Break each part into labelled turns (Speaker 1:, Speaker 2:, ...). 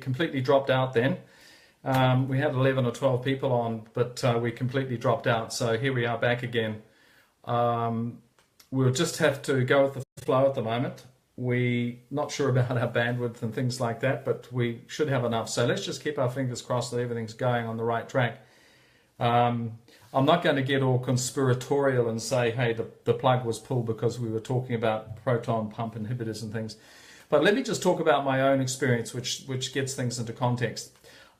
Speaker 1: completely dropped out then. We had 11 or 12 people on, but we completely dropped out. So here we are back again. We'll just have to go with the flow at the moment. We're not sure about our bandwidth and things like that, but we should have enough. So let's just keep our fingers crossed that everything's going on the right track. I'm not going to get all conspiratorial and say, hey, the plug was pulled because we were talking about proton pump inhibitors and things. But let me just talk about my own experience, which gets things into context.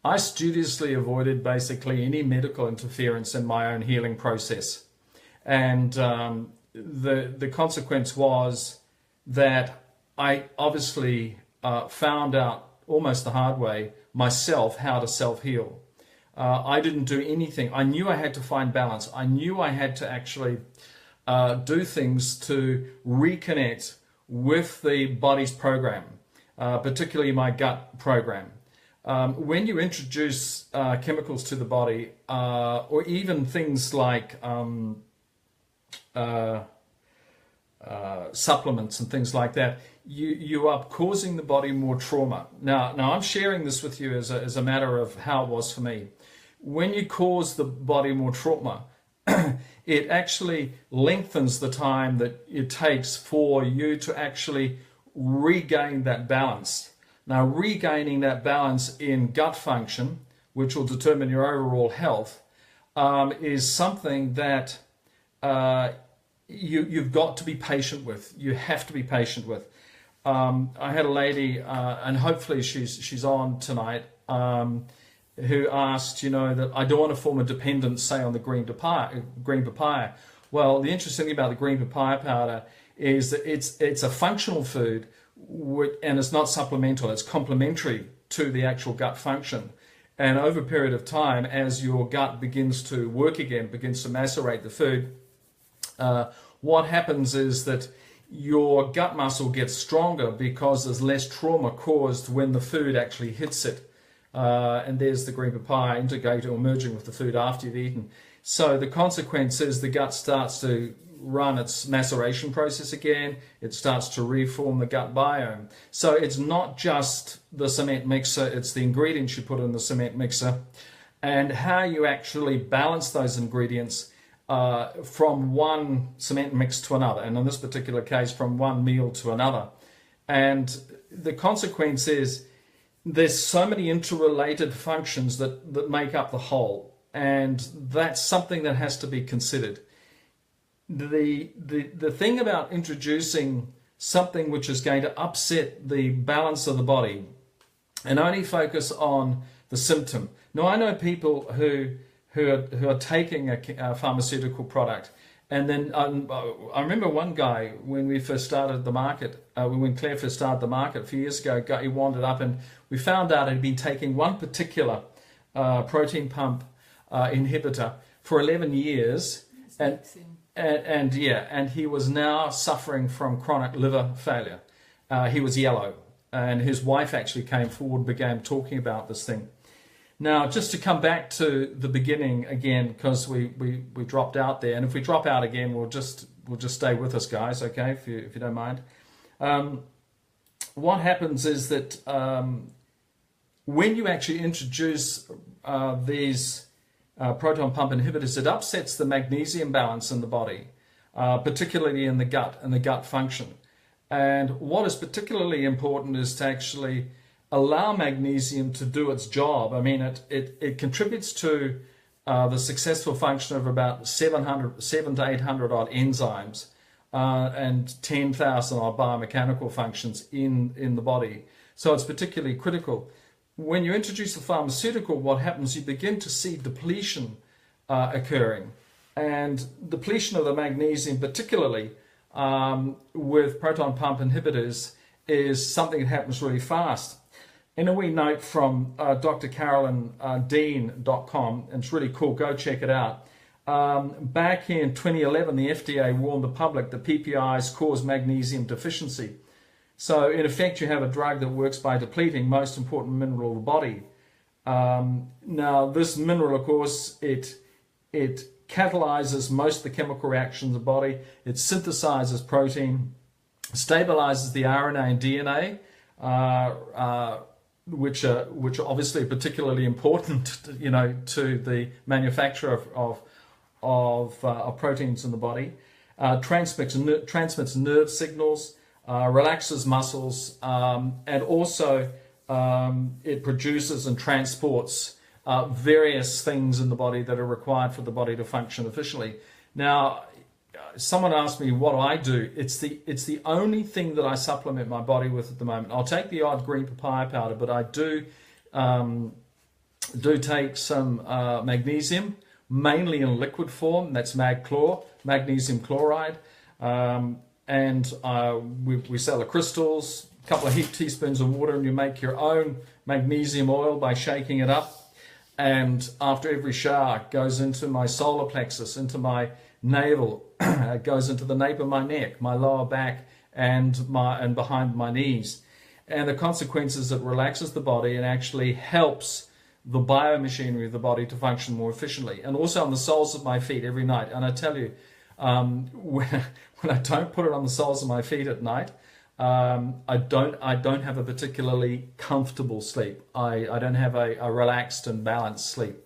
Speaker 1: I studiously avoided basically any medical interference in my own healing process. And the consequence was that I obviously found out almost the hard way myself how to self-heal. I didn't do anything. I knew I had to find balance. I knew I had to actually do things to reconnect with the body's program, particularly my gut program. When you introduce chemicals to the body, or even things like supplements and things like that, you are causing the body more trauma. Now I'm sharing this with you as a matter of how it was for me. When you cause the body more trauma, it actually lengthens the time that it takes for you to actually regain that balance. Now, regaining that balance in gut function, which will determine your overall health, is something that you've got to be patient with. You have to be patient with. I had a lady, and hopefully she's on tonight, who asked, that I don't want to form a dependence, say, on the green papaya. Well, the interesting thing about the green papaya powder is that it's a functional food, and it's not supplemental. It's complementary to the actual gut function. And over a period of time, as your gut begins to work again, begins to macerate the food, what happens is that your gut muscle gets stronger because there's less trauma caused when the food actually hits it. And there's the green papaya integrating or merging with the food after you've eaten. So the consequence is the gut starts to run its maceration process again. It starts to reform the gut biome. So it's not just the cement mixer, it's the ingredients you put in the cement mixer and how you actually balance those ingredients from one cement mix to another, and in this particular case from one meal to another. And the consequence is there's so many interrelated functions that make up the whole, and that's something that has to be considered. The thing about introducing something which is going to upset the balance of the body and only focus on the symptom. Now, I know people who are taking a pharmaceutical product, and then I remember one guy when we first started the market, when Claire first started the market a few years ago, he wandered up and we found out he'd been taking one particular protein pump inhibitor for 11 years, and he was now suffering from chronic liver failure. He was yellow, and his wife actually came forward, began talking about this thing. Now, just to come back to the beginning again, because we dropped out there, and if we drop out again, we'll just stay with us, guys. Okay, if you don't mind. What happens is that when you actually introduce these proton pump inhibitors, it upsets the magnesium balance in the body, particularly in the gut and the gut function. And what is particularly important is to actually allow magnesium to do its job. I mean, it contributes to the successful function of about 700 to 800 odd enzymes and 10,000 odd biomechanical functions in the body. So it's particularly critical. When you introduce a pharmaceutical, what happens, you begin to see depletion occurring. And depletion of the magnesium, particularly with proton pump inhibitors, is something that happens really fast. In a wee note from drcarolyndean.com, and it's really cool, go check it out. Back in 2011, the FDA warned the public that PPIs cause magnesium deficiency. So in effect, you have a drug that works by depleting most important mineral of the body. Now, this mineral, of course, it catalyzes most of the chemical reactions of the body. It synthesizes protein, stabilizes the RNA and DNA, which are obviously particularly important, you know, to the manufacture of proteins in the body. Transmits nerve signals, relaxes muscles, and also it produces and transports various things in the body that are required for the body to function efficiently. Now, someone asked me, what do I do? It's the only thing that I supplement my body with at the moment. I'll take the odd green papaya powder, but I do take some magnesium, mainly in liquid form. That's MagChlor, magnesium chloride, and we sell the crystals. A couple of teaspoons of water, and you make your own magnesium oil by shaking it up. And after every shower, it goes into my solar plexus, into my navel, it goes into the nape of my neck, my lower back, and behind my knees. And the consequence is it relaxes the body and actually helps the biomachinery of the body to function more efficiently. And also on the soles of my feet every night. And I tell you, when I don't put it on the soles of my feet at night, I don't have a particularly comfortable sleep. I don't have a relaxed and balanced sleep.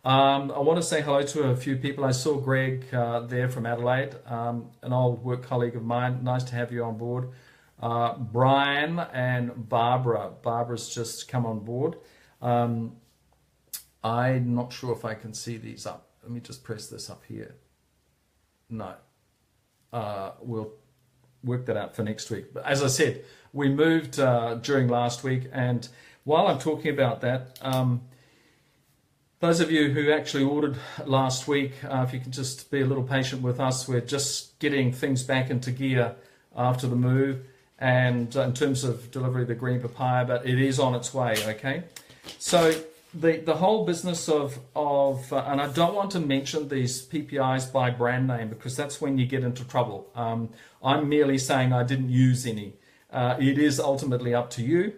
Speaker 1: I want to say hello to a few people. I saw Greg there from Adelaide, an old work colleague of mine. Nice to have you on board. Brian and Barbara. Barbara's just come on board. I'm not sure if I can see these up. Let me just press this up here. No. We'll work that out for next week. But as I said, we moved during last week, and while I'm talking about that, those of you who actually ordered last week, if you can just be a little patient with us, we're just getting things back into gear after the move, and in terms of delivery of the green papaya, but it is on its way, okay? So the whole business of and I don't want to mention these PPIs by brand name because that's when you get into trouble. I'm merely saying I didn't use any. It is ultimately up to you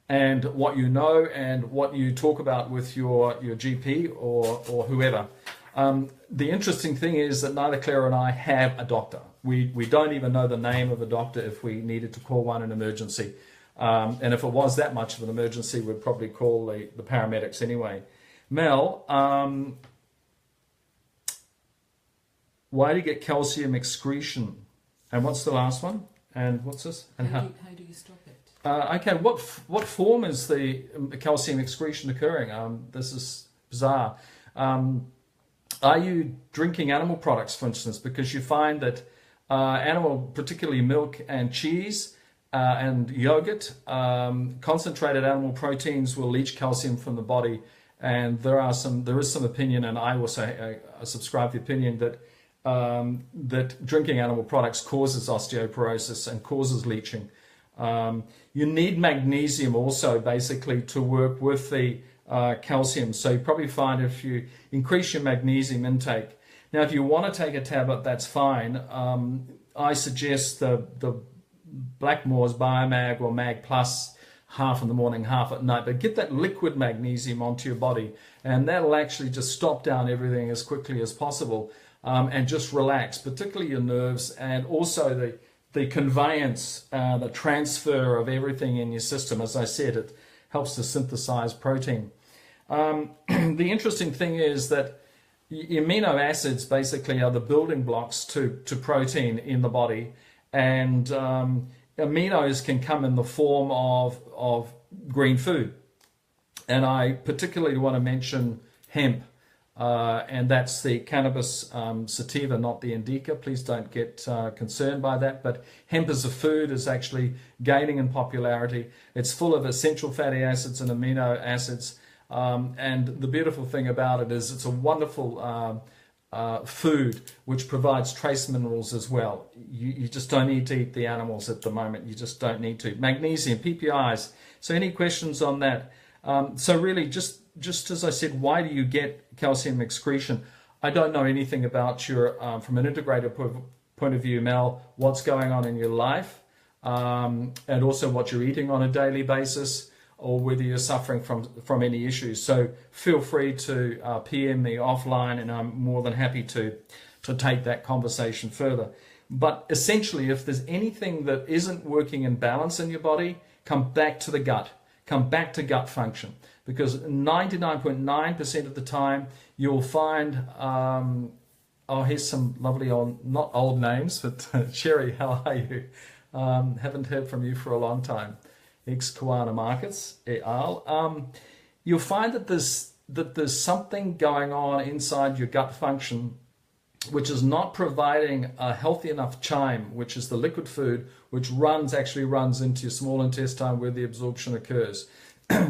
Speaker 1: and what you know and what you talk about with your GP or whoever. The interesting thing is that neither Claire and I have a doctor. We don't even know the name of a doctor if we needed to call one in emergency. And if it was that much of an emergency, we'd probably call the paramedics anyway. Mel, why do you get calcium excretion? And what's the last one? And what's this? And
Speaker 2: how do you stop it?
Speaker 1: Okay, what form is the calcium excretion occurring? This is bizarre. Are you drinking animal products, for instance? Because you find that animal, particularly milk and cheese, and yogurt, concentrated animal proteins will leach calcium from the body, and there is some opinion, and I also subscribe to the opinion that that drinking animal products causes osteoporosis and causes leaching. You need magnesium also, basically, to work with the calcium. So you probably find if you increase your magnesium intake. Now, if you want to take a tablet, that's fine. I suggest the Blackmore's Biomag or Mag Plus, half in the morning, half at night, but get that liquid magnesium onto your body, and that'll actually just stop down everything as quickly as possible, and just relax, particularly your nerves, and also the conveyance, the transfer of everything in your system. As I said, it helps to synthesize protein. The interesting thing is that amino acids basically are the building blocks to protein in the body. And aminos can come in the form of green food. And I particularly want to mention hemp, and that's the cannabis sativa, not the indica. Please don't get concerned by that. But hemp as a food is actually gaining in popularity. It's full of essential fatty acids and amino acids. And the beautiful thing about it is it's a wonderful food which provides trace minerals as well. You just don't need to eat the animals at the moment. You just don't need to. Magnesium, PPIs. So any questions on that? So really, just as I said, why do you get calcium excretion? I don't know anything about your, from an integrated point of view, Mel, what's going on in your life, and also what you're eating on a daily basis, or whether you're suffering from any issues. So feel free to PM me offline, and I'm more than happy to take that conversation further. But essentially, if there's anything that isn't working in balance in your body, come back to the gut. come back to gut function, because 99.9% of the time you'll find, oh, here's some lovely old, not old names, but Sherry, how are you? Haven't heard from you for a long time. Ex-Koana Markets, et al. You'll find that there's something going on inside your gut function which is not providing a healthy enough chyme, which is the liquid food, which actually runs into your small intestine where the absorption occurs.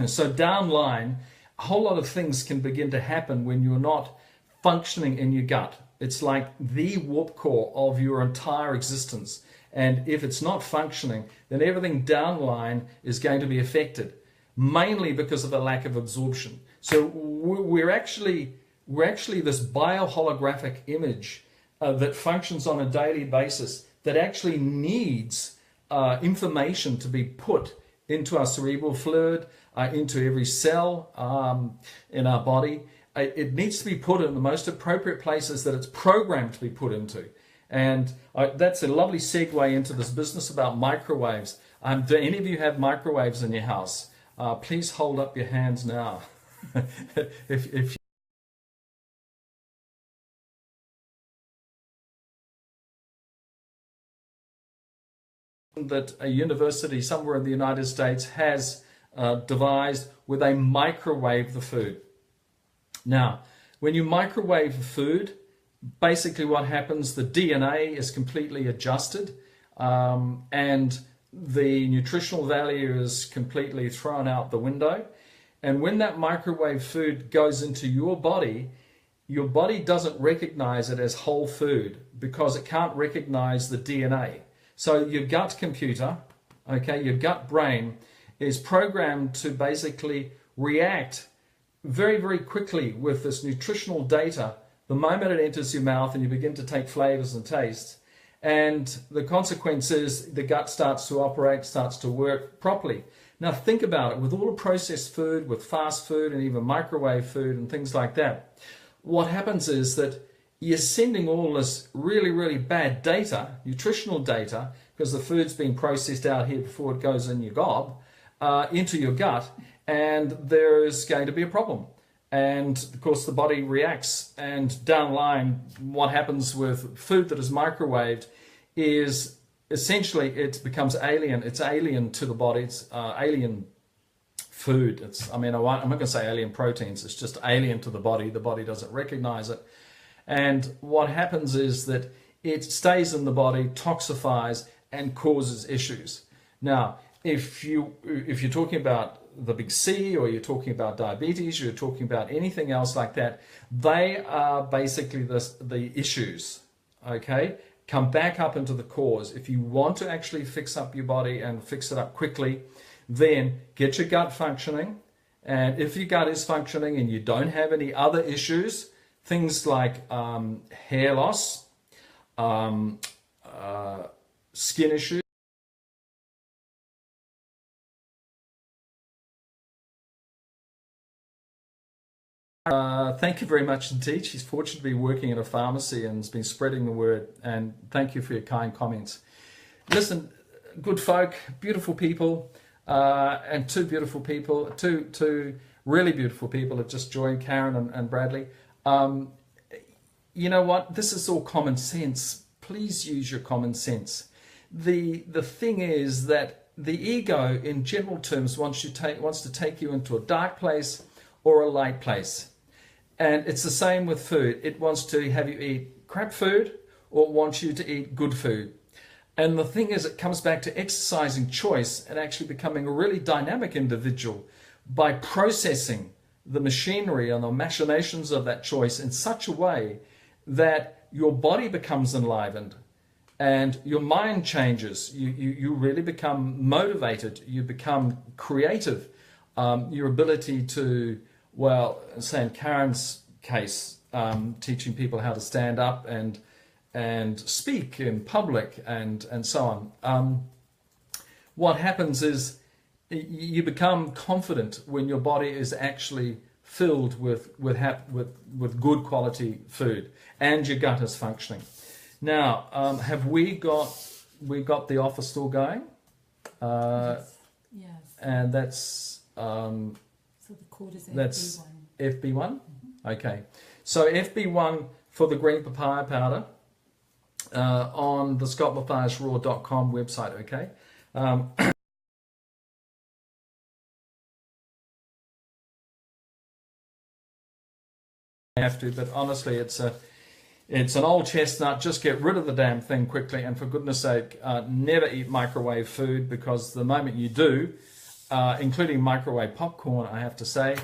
Speaker 1: So downline, a whole lot of things can begin to happen when you're not functioning in your gut. It's like the warp core of your entire existence. And if it's not functioning, then everything downline is going to be affected, mainly because of a lack of absorption. So we're actually this bioholographic image that functions on a daily basis that actually needs information to be put into our cerebral fluid, into every cell in our body. It needs to be put in the most appropriate places that it's programmed to be put into. And that's a lovely segue into this business about microwaves. Do any of you have microwaves in your house? Please hold up your hands now. if that a university somewhere in the United States has devised where they microwave the food. Now, when you microwave food, basically what happens, the DNA is completely adjusted and the nutritional value is completely thrown out the window. And when that microwave food goes into your body doesn't recognize it as whole food because it can't recognize the DNA. So your gut computer, okay, your gut brain is programmed to basically react very, very quickly with this nutritional data the moment it enters your mouth and you begin to take flavors and tastes. And the consequence is the gut starts to operate, starts to work properly. Now think about it, with all the processed food, with fast food and even microwave food and things like that, what happens is that you're sending all this really, really bad data, nutritional data, because the food's been processed out here before it goes in your gob, into your gut, and there's going to be a problem. And of course the body reacts, and downline what happens with food that is microwaved is essentially it becomes alien. It's alien to the body. It's alien food. I'm not going to say alien proteins. It's just alien to the body. The body doesn't recognize it. And what happens is that it stays in the body, toxifies, and causes issues. Now, if you're talking about the big C, or you're talking about diabetes, or you're talking about anything else like that, they are basically the issues, okay? Come back up into the cause. If you want to actually fix up your body and fix it up quickly, then get your gut functioning. And if your gut is functioning and you don't have any other issues, things like hair loss, skin issues, thank you very much indeed. She's fortunate to be working in a pharmacy and has been spreading the word. And thank you for your kind comments. Listen, good folk, beautiful people, and two beautiful people, two really beautiful people have just joined, Karen and Bradley. You know what? This is all common sense. Please use your common sense. The thing is that the ego, in general terms, wants to take you into a dark place or a light place. And it's the same with food. It wants to have you eat crap food or it wants you to eat good food. And the thing is, it comes back to exercising choice and actually becoming a really dynamic individual by processing the machinery and the machinations of that choice in such a way that your body becomes enlivened and your mind changes. You really become motivated. You become creative. Your ability to, well, say in Karen's case, teaching people how to stand up and speak in public and so on. What happens is you become confident when your body is actually filled with good quality food and your gut is functioning. Now, have we got the offer still going?
Speaker 2: Yes.
Speaker 1: And that's
Speaker 2: So the code is
Speaker 1: that's
Speaker 2: FB1.
Speaker 1: FB1? Okay. So FB1 for the green papaya powder on the scottmathiasraw.com website, okay? Have to, but honestly, it's an old chestnut. Just get rid of the damn thing quickly, and for goodness sake, never eat microwave food, because the moment you do, including microwave popcorn, I have to say,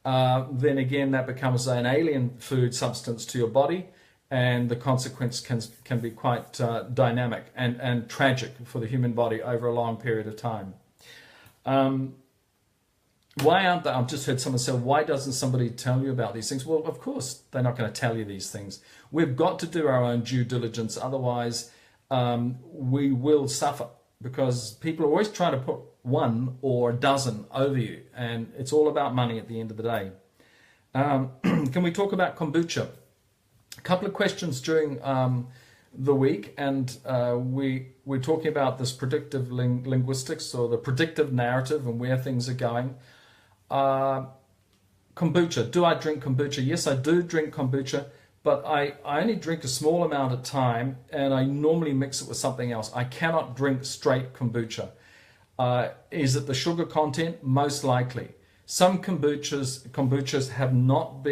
Speaker 1: then again that becomes an alien food substance to your body, and the consequence can be quite dynamic and tragic for the human body over a long period of time. Why aren't they? I've just heard someone say, why doesn't somebody tell you about these things? Well, of course, they're not going to tell you these things. We've got to do our own due diligence. Otherwise, we will suffer, because people are always trying to put one or a dozen over you. And it's all about money at the end of the day. Can we talk about kombucha? A couple of questions during the week. And we're talking about this predictive linguistics, or the predictive narrative, and where things are going. Kombucha. Do I drink kombucha? Yes, I do drink kombucha, but I only drink a small amount at a time, and I normally mix it with something else. I cannot drink straight kombucha. Is it the sugar content? Most likely. Some kombuchas have not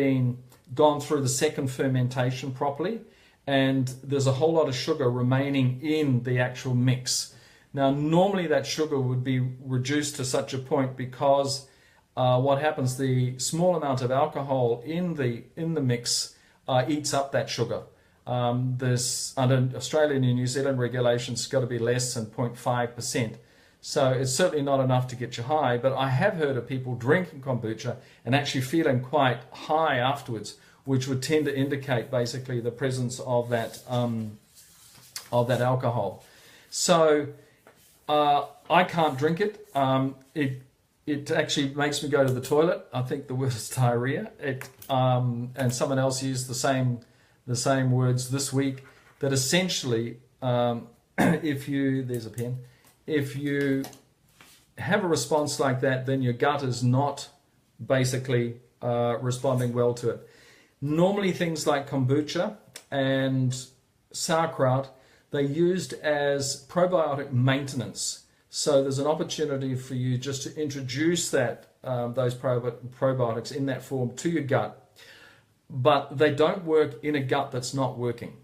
Speaker 1: gone through the second fermentation properly, and there's a whole lot of sugar remaining in the actual mix. Now, normally that sugar would be reduced to such a point, because what happens, the small amount of alcohol in the mix eats up that sugar. There's, under Australian and New Zealand regulations, it's got to be less than 0.5%. So it's certainly not enough to get you high, but I have heard of people drinking kombucha and actually feeling quite high afterwards, which would tend to indicate basically the presence of that alcohol. So I can't drink it. It actually makes me go to the toilet. I think the word is diarrhea. And someone else used the same words this week, that essentially, there's a pen, if you have a response like that, then your gut is not basically responding well to it. Normally things like kombucha and sauerkraut, they're used as probiotic maintenance. So there's an opportunity for you just to introduce those probiotics in that form to your gut, but they don't work in a gut that's not working.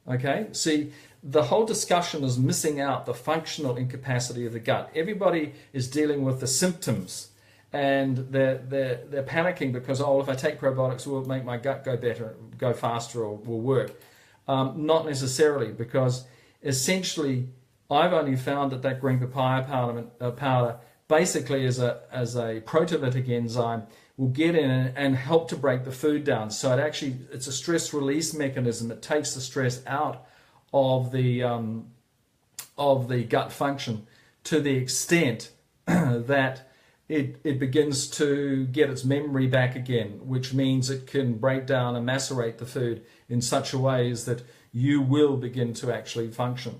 Speaker 1: Okay, see, the whole discussion is missing out the functional incapacity of the gut. Everybody is dealing with the symptoms, and they're panicking because, oh, if I take probiotics, will it make my gut go better, go faster, or will work? Not necessarily, because essentially I've only found that green papaya powder basically as a proteolytic enzyme will get in and help to break the food down. So it's a stress release mechanism. It takes the stress out of the gut function to the extent that it begins to get its memory back again, which means it can break down and macerate the food in such a way as that you will begin to actually function.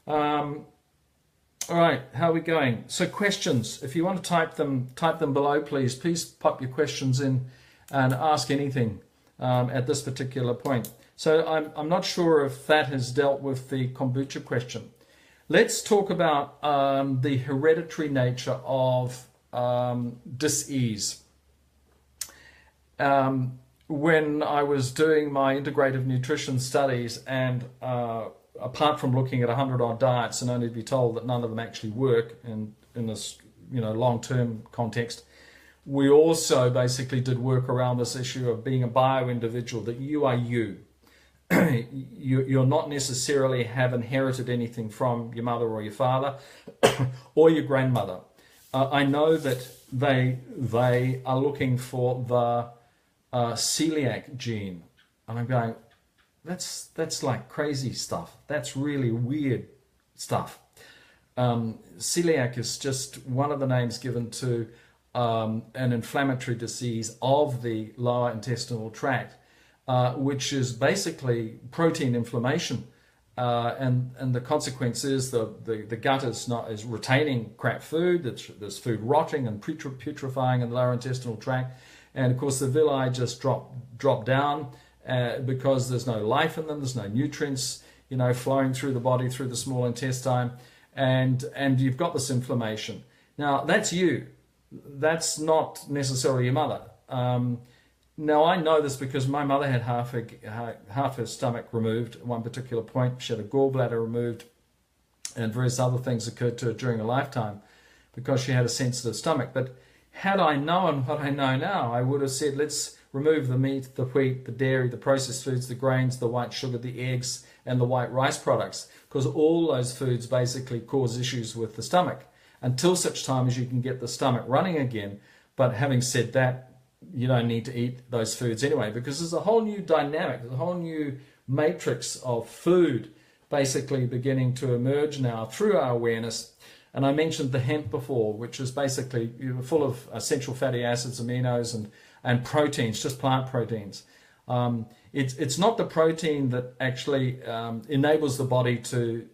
Speaker 1: All right, how are we going? So questions, if you want to type them below, please pop your questions in and ask anything at this particular point. So I'm not sure if that has dealt with the kombucha question. Let's talk about the hereditary nature of dis-ease. When I was doing my integrative nutrition studies, and apart from looking at 100-odd diets and only to be told that none of them actually work in this long-term context, we also basically did work around this issue of being a bio-individual, that you are you. You're not necessarily have inherited anything from your mother or your father or your grandmother. I know that they are looking for the celiac gene, and I'm going, that's like crazy stuff. That's really weird stuff. Celiac is just one of the names given to an inflammatory disease of the lower intestinal tract, which is basically protein inflammation. and the consequence is the gut is retaining crap food. There's food rotting and putrefying in the lower intestinal tract, and of course the villi just drop down because there's no life in them. There's no nutrients, flowing through the body through the small intestine, and you've got this inflammation. Now that's you. That's not necessarily your mother. Now I know this because my mother had half her stomach removed at one particular point. She had a gallbladder removed, and various other things occurred to her during her lifetime because she had a sensitive stomach. But had I known what I know now, I would have said, let's remove the meat, the wheat, the dairy, the processed foods, the grains, the white sugar, the eggs, and the white rice products, because all those foods basically cause issues with the stomach until such time as you can get the stomach running again. But having said that, you don't need to eat those foods anyway, because there's a whole new dynamic, there's a whole new matrix of food basically beginning to emerge now through our awareness. And I mentioned the hemp before, which is basically full of essential fatty acids, aminos, and proteins, just plant proteins. It's not the protein that actually enables the body to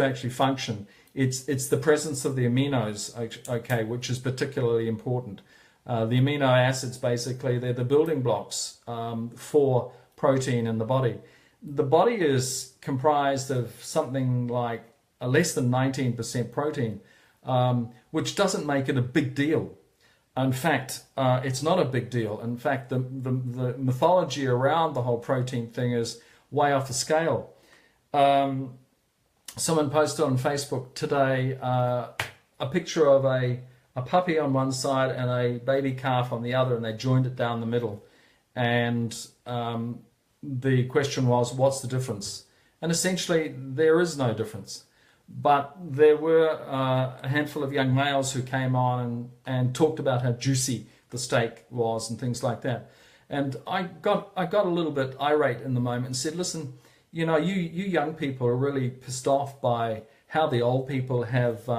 Speaker 1: actually function. It's the presence of the aminos, okay, which is particularly important. The amino acids, basically, they're the building blocks for protein in the body. The body is comprised of something like less than 19% protein, which doesn't make it a big deal. In fact, it's not a big deal. In fact, the mythology around the whole protein thing is way off the scale. Someone posted on Facebook today a picture of a puppy on one side and a baby calf on the other, and they joined it down the middle. And the question was, what's the difference? And essentially, there is no difference. But there were a handful of young males who came on and talked about how juicy the steak was and things like that. And I got a little bit irate in the moment and said, listen, you young people are really pissed off by how the old people have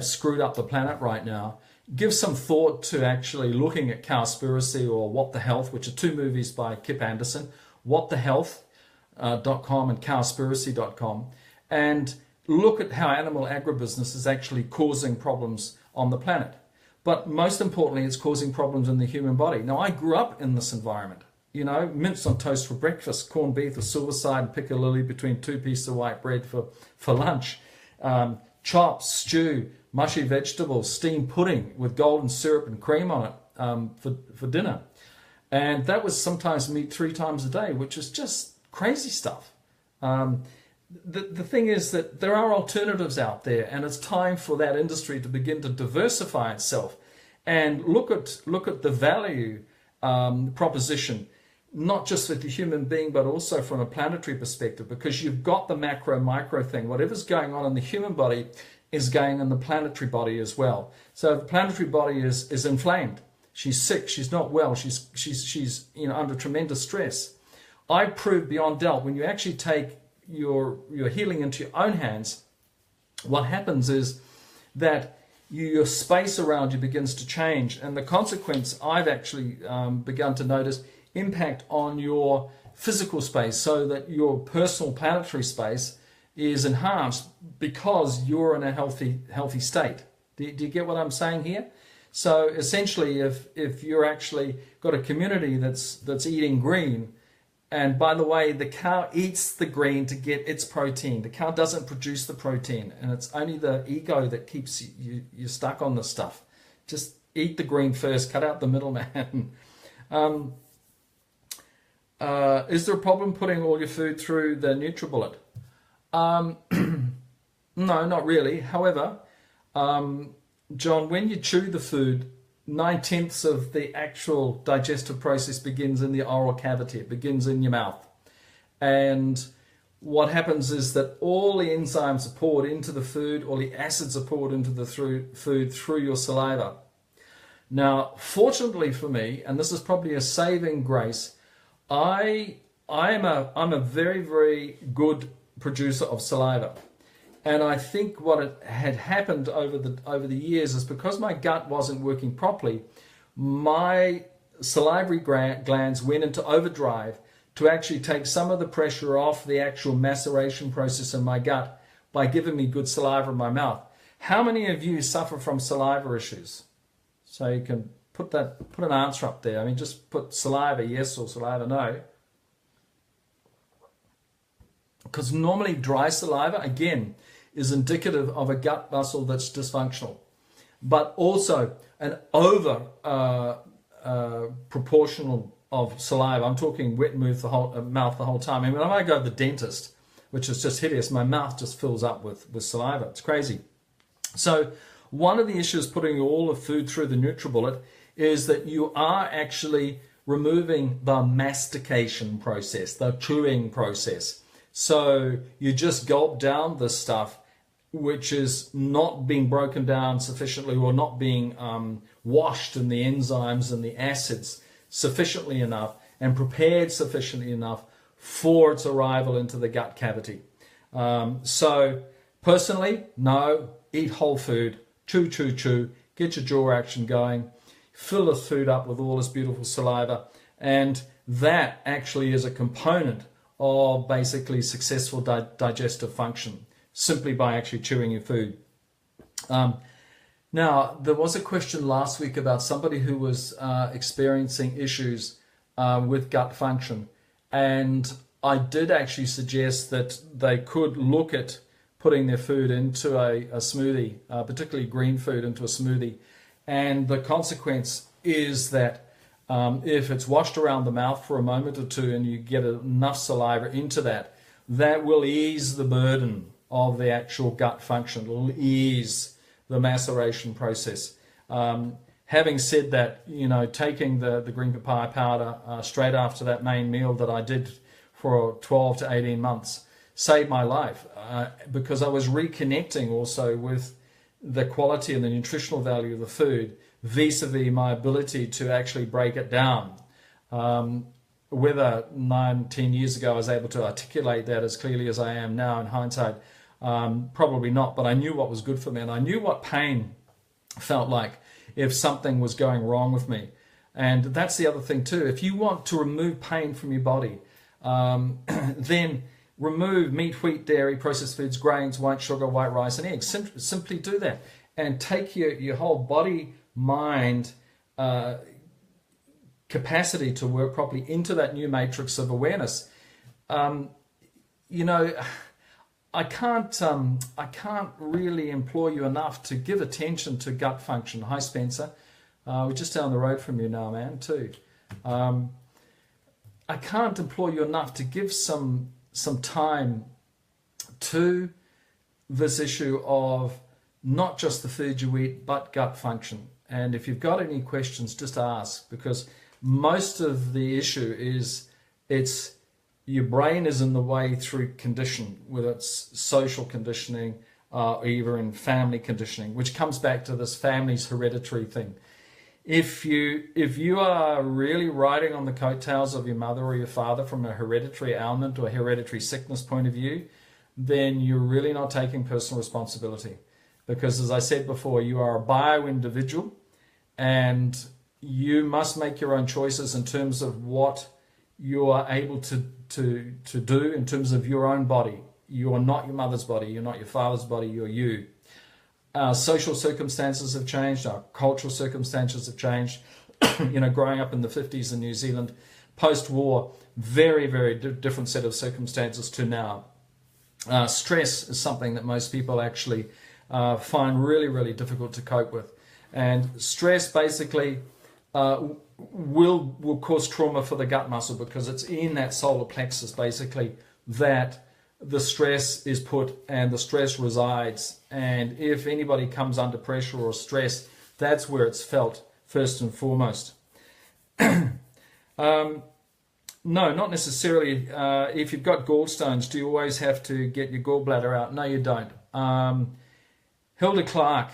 Speaker 1: screwed up the planet right now. Give some thought to actually looking at Cowspiracy or What the Health, which are two movies by Kip Anderson, whatthehealth.com and cowspiracy.com, and look at how animal agribusiness is actually causing problems on the planet. But most importantly, it's causing problems in the human body. Now, I grew up in this environment. Mince on toast for breakfast, corned beef, a silverside, and piccalilli between two pieces of white bread for lunch. Chops, stew, mushy vegetables, steamed pudding with golden syrup and cream on it for dinner. And that was sometimes meat 3 times a day, which is just crazy stuff. The thing is that there are alternatives out there, and it's time for that industry to begin to diversify itself and look at the value proposition, not just for the human being, but also from a planetary perspective, because you've got the macro-micro thing. Whatever's going on in the human body is going in the planetary body as well. So the planetary body is inflamed. She's sick. She's not well. She's under tremendous stress. I proved beyond doubt, when you actually take your healing into your own hands, what happens is that your space around you begins to change, and the consequence I've actually begun to notice impact on your physical space, so that your personal planetary space is enhanced because you're in a healthy state. Do you get what I'm saying here? So essentially, if you're actually got a community that's eating green, and by the way, the cow eats the green to get its protein. The cow doesn't produce the protein, and it's only the ego that keeps you stuck on this stuff. Just eat the green first, cut out the middleman. Is there a problem putting all your food through the NutriBullet? No, not really. However, John, when you chew the food, 9/10 of the actual digestive process begins in the oral cavity. It begins in your mouth. And what happens is that all the enzymes are poured into the food, all the acids are poured into the food through your saliva. Now, fortunately for me, and this is probably a saving grace, I'm a very, very good producer of saliva. And I think what had happened over the years is, because my gut wasn't working properly, my salivary glands went into overdrive to actually take some of the pressure off the actual maceration process in my gut by giving me good saliva in my mouth. How many of you suffer from saliva issues? So you can put an answer up there. I mean, just put saliva yes or saliva no. Because normally dry saliva, again, is indicative of a gut muscle that's dysfunctional, but also an over proportional of saliva. I'm talking wet mouth the whole time. I mean, when I go to the dentist, which is just hideous, my mouth just fills up with saliva. It's crazy. So one of the issues putting all the food through the NutriBullet is that you are actually removing the mastication process, the chewing process. So you just gulp down this stuff, which is not being broken down sufficiently or not being washed in the enzymes and the acids sufficiently enough and prepared sufficiently enough for its arrival into the gut cavity. So personally, no, eat whole food, chew, chew, chew, get your jaw action going, fill this food up with all this beautiful saliva, and that actually is a component of basically successful digestive function, simply by actually chewing your food. Now, there was a question last week about somebody who was experiencing issues with gut function, and I did actually suggest that they could look at putting their food into a smoothie, particularly green food into a smoothie, and the consequence is that if it's washed around the mouth for a moment or two and you get enough saliva into that, that will ease the burden of the actual gut function. It will ease the maceration process. Having said that, you know, taking the green papaya powder straight after that main meal that I did for 12 to 18 months saved my life because I was reconnecting also with the quality and the nutritional value of the food vis-a-vis my ability to actually break it down. Whether 9-10 years ago I was able to articulate that as clearly as I am now in hindsight, probably not, but I knew what was good for me and I knew what pain felt like if something was going wrong with me. And that's the other thing too. If you want to remove pain from your body, then remove meat, wheat, dairy, processed foods, grains, white sugar, white rice, and eggs. Simply do that and take your whole body, mind, capacity to work properly into that new matrix of awareness. You know, I can't really implore you enough to give attention to gut function. Hi, Spencer. We're just down the road from you now, man, too. I can't implore you enough to give some time to this issue of not just the food you eat, but gut function. And if you've got any questions, just ask, because most of the issue is your brain is in the way through condition, whether it's social conditioning or even family conditioning, which comes back to this family's hereditary thing. If you are really riding on the coattails of your mother or your father from a hereditary ailment or hereditary sickness point of view, then you're really not taking personal responsibility. Because as I said before, you are a bio-individual and you must make your own choices in terms of what you are able to do in terms of your own body. You are not your mother's body, you're not your father's body, you're you. Our social circumstances have changed, our cultural circumstances have changed. You know, growing up in the 50s in New Zealand, post-war, very, very different set of circumstances to now. Stress is something that most people actually find really, really difficult to cope with. And stress basically will cause trauma for the gut muscle because it's in that solar plexus basically that the stress is put and the stress resides. And if anybody comes under pressure or stress, that's where it's felt first and foremost. No, not necessarily. If you've got gallstones, do you always have to get your gallbladder out? No, you don't. Hilda Clark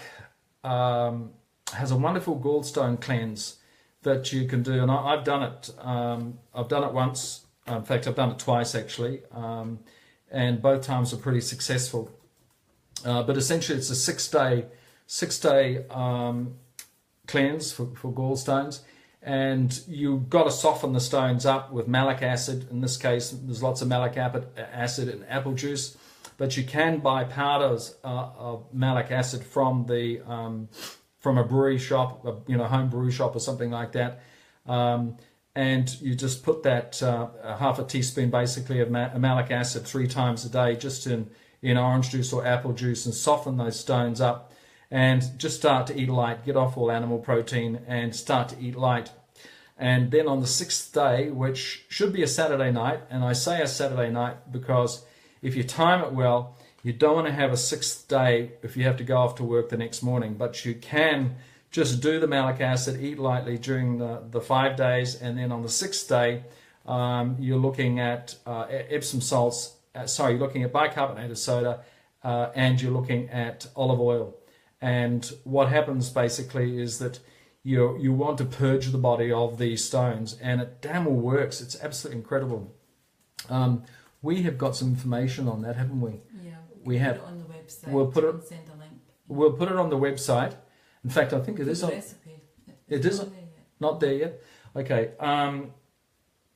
Speaker 1: has a wonderful gallstone cleanse that you can do, and I've done it. I've done it once. In fact, I've done it twice actually, and both times are pretty successful. But essentially, it's a six day cleanse for gallstones, and you've got to soften the stones up with malic acid. In this case, there's lots of malic acid in apple juice, but you can buy powders of malic acid from a brewery shop, home brew shop or something like that. And you just put that half a teaspoon basically of malic acid 3 times a day, just in orange juice or apple juice, and soften those stones up, and just start to eat light. Get off all animal protein and start to eat light. And then on the 6th day, which should be a Saturday night, and I say a Saturday night because if you time it well, you don't want to have a 6th day if you have to go off to work the next morning, but you can just do the malic acid, eat lightly during the 5 days, and then on the 6th day, you're looking at Epsom salts, you're looking at bicarbonated soda, and you're looking at olive oil. And what happens basically is that you want to purge the body of these stones, and it damn well works. It's absolutely incredible. We have got some information on that, haven't we?
Speaker 2: Yeah,
Speaker 1: we have.
Speaker 2: Put it on the website.
Speaker 1: We'll put it.
Speaker 2: Send a link.
Speaker 1: We'll put it on the website. In fact, I think it is on.
Speaker 2: Recipe.
Speaker 1: It isn't. Not there yet. Okay.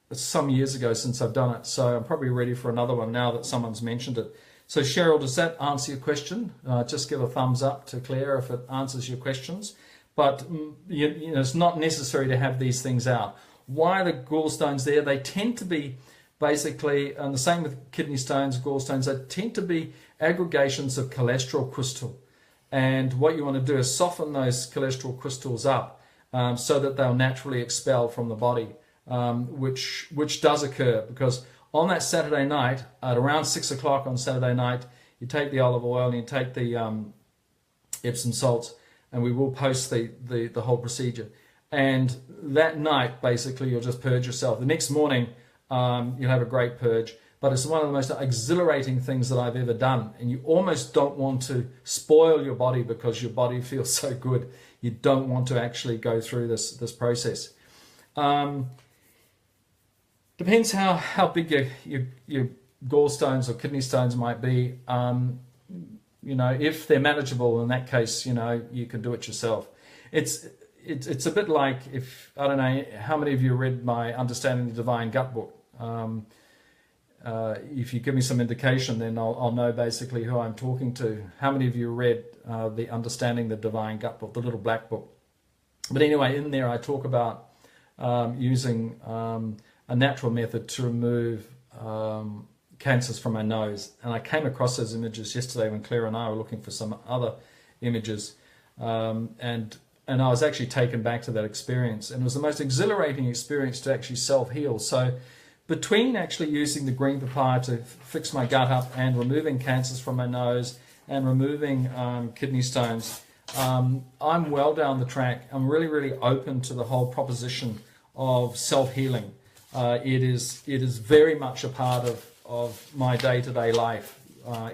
Speaker 1: It's some years ago since I've done it, so I'm probably ready for another one now that someone's mentioned it. So Cheryl, does that answer your question? Just give a thumbs up to Claire if it answers your questions. But it's not necessary to have these things out. Why are the gallstones there? They tend to be basically, and the same with kidney stones, gallstones, they tend to be aggregations of cholesterol crystal. And what you want to do is soften those cholesterol crystals up so that they'll naturally expel from the body, which does occur, because on that Saturday night, at around 6 o'clock on Saturday night, you take the olive oil and you take the Epsom salts, and we will post the whole procedure. And that night, basically, you'll just purge yourself. The next morning, you'll have a great purge. But it's one of the most exhilarating things that I've ever done. And you almost don't want to spoil your body because your body feels so good. You don't want to actually go through this process. Depends how big your gallstones or kidney stones might be. If they're manageable, in that case, you can do it yourself. It's a bit like, I don't know how many of you read my Understanding the Divine Gut book. If you give me some indication, then I'll know basically who I'm talking to. How many of you read the Understanding the Divine Gut book, the little black book? But anyway, in there I talk about using a natural method to remove cancers from my nose. And I came across those images yesterday when Claire and I were looking for some other images. And I was actually taken back to that experience. And it was the most exhilarating experience to actually self-heal. So between actually using the green papaya to fix my gut up and removing cancers from my nose and removing kidney stones, I'm well down the track. I'm really, really open to the whole proposition of self-healing. It is very much a part of my day-to-day life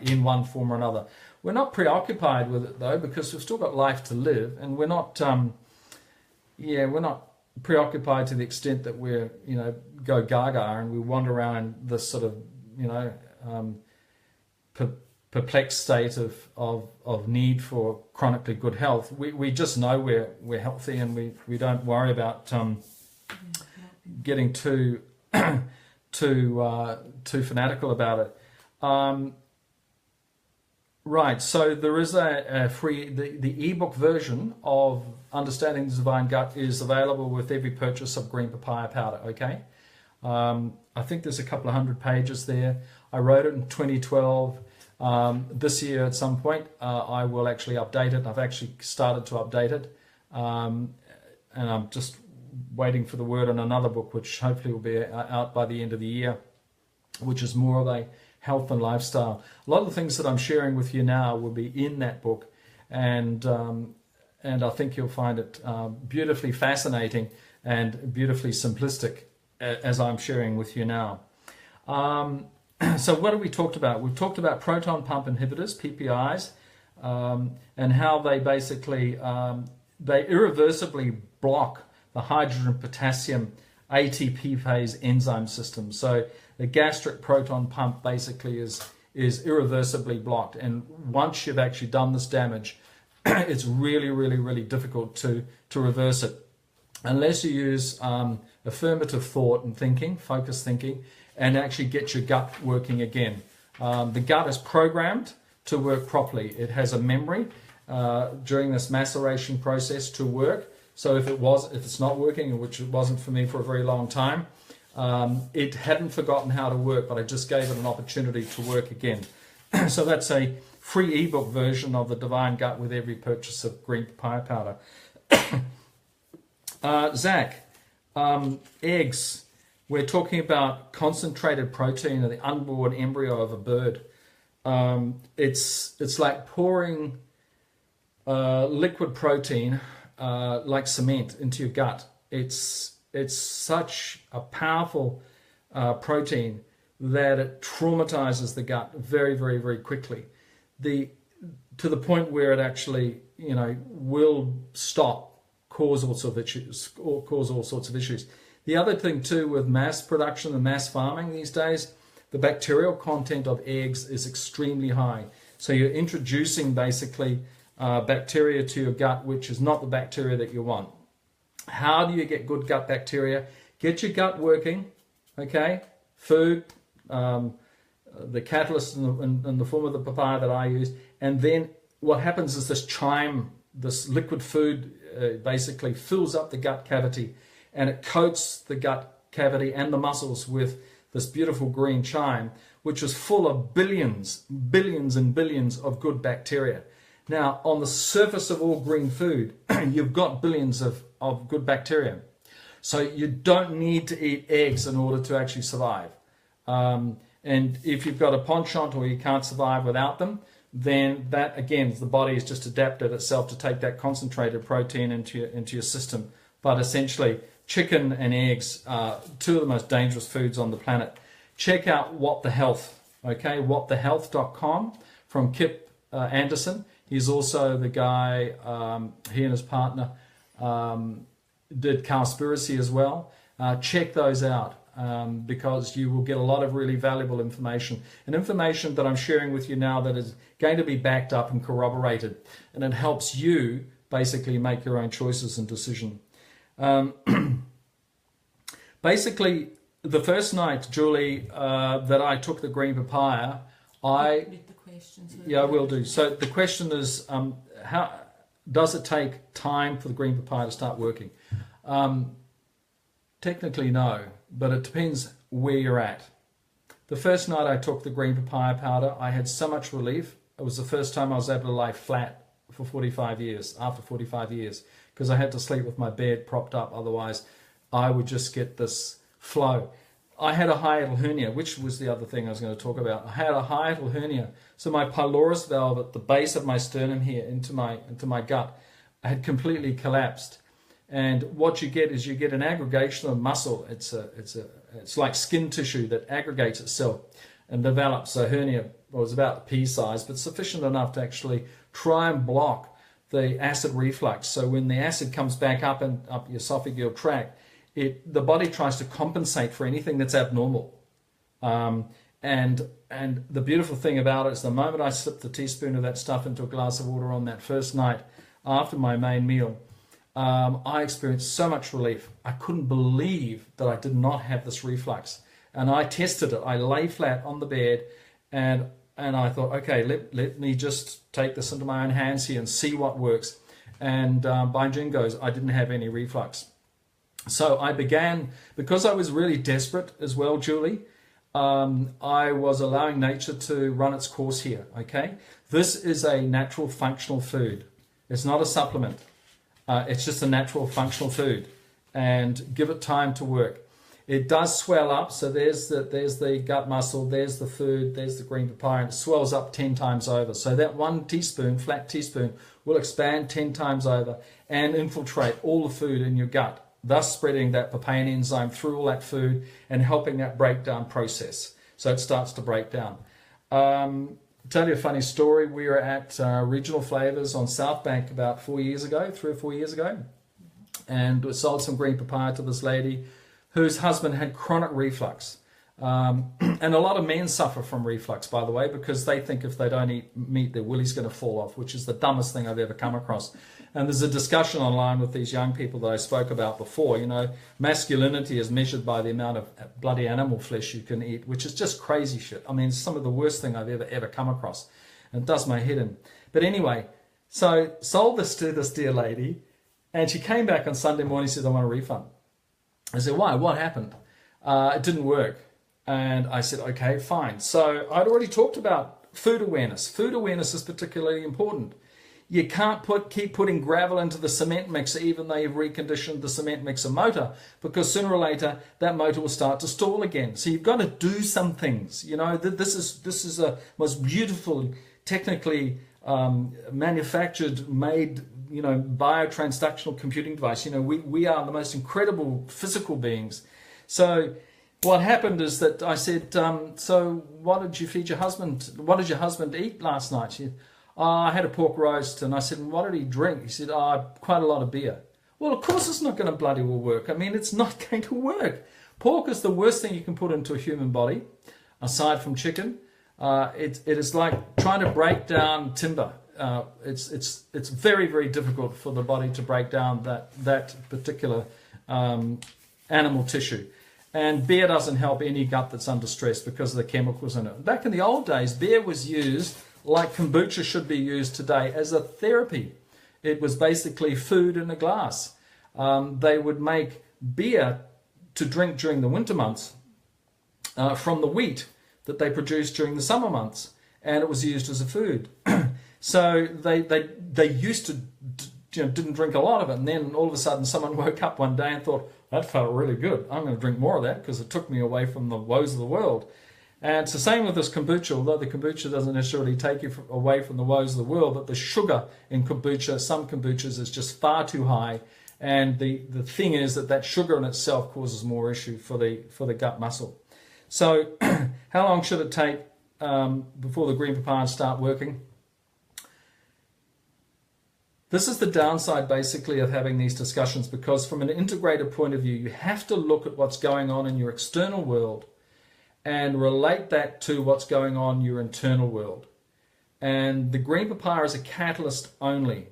Speaker 1: in one form or another. We're not preoccupied with it though, because we've still got life to live, and we're not preoccupied to the extent that we're go gaga and we wander around this sort of perplexed state of need for chronically good health. We just know we're healthy, and we don't worry about getting too fanatical about it. Right, so there is a free, the ebook version of Understanding the Divine Gut is available with every purchase of green papaya powder, okay? I think there's a couple of 100 pages there. I wrote it in 2012. This year at some point I will actually update it. I've actually started to update it. And I'm just waiting for the word on another book, which hopefully will be out by the end of the year, which is more of a health and lifestyle. A lot of the things that I'm sharing with you now will be in that book, and I think you'll find it beautifully fascinating and beautifully simplistic as I'm sharing with you now. So what have we talked about? We've talked about proton pump inhibitors, PPIs, and how they basically they irreversibly block the hydrogen potassium ATP phase enzyme system. So the gastric proton pump basically is irreversibly blocked, and once you've actually done this damage, it's really, really, really difficult to reverse it. unless you use affirmative thought and thinking, focused thinking, and actually get your gut working again. The gut is programmed to work properly. It has a memory during this maceration process to work. So if it's not working, which it wasn't for me for a very long time, it hadn't forgotten how to work, but I just gave it an opportunity to work again. So that's a free ebook version of the Divine Gut with every purchase of green papaya powder. Zach, eggs. We're talking about concentrated protein in the unborn embryo of a bird. It's like pouring liquid protein like cement into your gut. It's such a powerful protein that it traumatizes the gut very, very, very quickly. To the point where it actually, will cause all sorts of issues. The other thing too with mass production and mass farming these days, the bacterial content of eggs is extremely high. So you're introducing basically bacteria to your gut, which is not the bacteria that you want. How do you get good gut bacteria? Get your gut working, okay? Food, the catalyst in the form of the papaya that I use, and then what happens is this chyme, this liquid food, basically fills up the gut cavity, and it coats the gut cavity and the muscles with this beautiful green chyme, which is full of billions and billions of good bacteria. Now, on the surface of all green food, you've got billions of good bacteria. So you don't need to eat eggs in order to actually survive. And if you've got a penchant or you can't survive without them, then that, again, the body has just adapted itself to take that concentrated protein into your system. But essentially, chicken and eggs are two of the most dangerous foods on the planet. Check out What the Health, okay? whatthehealth.com from Kip Anderson. He's also the guy, he and his partner did Cowspiracy as well. Check those out because you will get a lot of really valuable information. And information that I'm sharing with you now that is going to be backed up and corroborated. And it helps you basically make your own choices and decision. Basically, the first night, Julie, that I took the green papaya, I will do. So the question is, how does it take time for the green papaya to start working? Technically, no, but it depends where you're at. The first night I took the green papaya powder, I had so much relief. It was the first time I was able to lie flat for 45 years, after 45 years, because I had to sleep with my bed propped up. Otherwise, I would just get this flow. I had a hiatal hernia, which was the other thing I was going to talk about. I had a hiatal hernia. So my pylorus valve at the base of my sternum here into my gut had completely collapsed. And what you get is you get an aggregation of muscle. It's like skin tissue that aggregates itself and develops a hernia. Well, it's about pea size, but sufficient enough to actually try and block the acid reflux. So when the acid comes back up your esophageal tract, the body tries to compensate for anything that's abnormal. And the beautiful thing about it is the moment I slipped a teaspoon of that stuff into a glass of water on that first night after my main meal, I experienced so much relief. I couldn't believe that I did not have this reflux. And I tested it. I lay flat on the bed and I thought, okay, let me just take this into my own hands here and see what works. And by jingoes, I didn't have any reflux. So I began, because I was really desperate as well, Julie, I was allowing nature to run its course here, okay? This is a natural functional food. It's not a supplement. It's just a natural functional food. And give it time to work. It does swell up, so there's the gut muscle, there's the food, there's the green papaya, and it swells up 10 times over. So that 1 teaspoon, flat teaspoon, will expand 10 times over and infiltrate all the food in your gut, thus spreading that Papain enzyme through all that food and helping that breakdown process. So it starts to break down. Tell you a funny story. We were at Regional Flavors on South Bank about 4 years ago, 3 or 4 years ago, and we sold some green papaya to this lady whose husband had chronic reflux. And a lot of men suffer from reflux, by the way, because they think if they don't eat meat, their willy's going to fall off, which is the dumbest thing I've ever come across. And there's a discussion online with these young people that I spoke about before. You know, masculinity is measured by the amount of bloody animal flesh you can eat, which is just crazy shit. I mean, it's some of the worst thing I've ever come across. And it does my head in. But anyway, so sold this to this dear lady, and she came back on Sunday morning and said, I want a refund. I said, why? What happened? It didn't work. And I said, okay, fine. So I'd already talked about food awareness. Food awareness is particularly important. You can't keep putting gravel into the cement mixer even though you've reconditioned the cement mixer motor, because sooner or later that motor will start to stall again. So you've got to do some things. You know, this is a most beautiful, technically manufactured, made, you know, biotransductional computing device. You know, we are the most incredible physical beings. So what happened is that I said, so what did you feed your husband? What did your husband eat last night? She said, I had a pork roast. And I said, what did he drink? He said, quite a lot of beer. Well, of course it's not going to bloody well work. I mean, it's not going to work. Pork is the worst thing you can put into a human body, aside from chicken. It is like trying to break down timber. It's very, very difficult for the body to break down that particular animal tissue. And beer doesn't help any gut that's under stress because of the chemicals in it. Back in the old days, beer was used like kombucha should be used today as a therapy. It was basically food in a glass. They would make beer to drink during the winter months from the wheat that they produced during the summer months, and it was used as a food. So they used to, you know, didn't drink a lot of it, and then all of a sudden someone woke up one day and thought, that felt really good. I'm going to drink more of that because it took me away from the woes of the world. And it's the same with this kombucha, although the kombucha doesn't necessarily take you away from the woes of the world, but the sugar in kombucha, some kombuchas, is just far too high. And the thing is that sugar in itself causes more issue for the gut muscle. So how long should it take before the green papayas start working? This is the downside, basically, of having these discussions, because from an integrated point of view, you have to look at what's going on in your external world and relate that to what's going on in your internal world. And the green papaya is a catalyst only.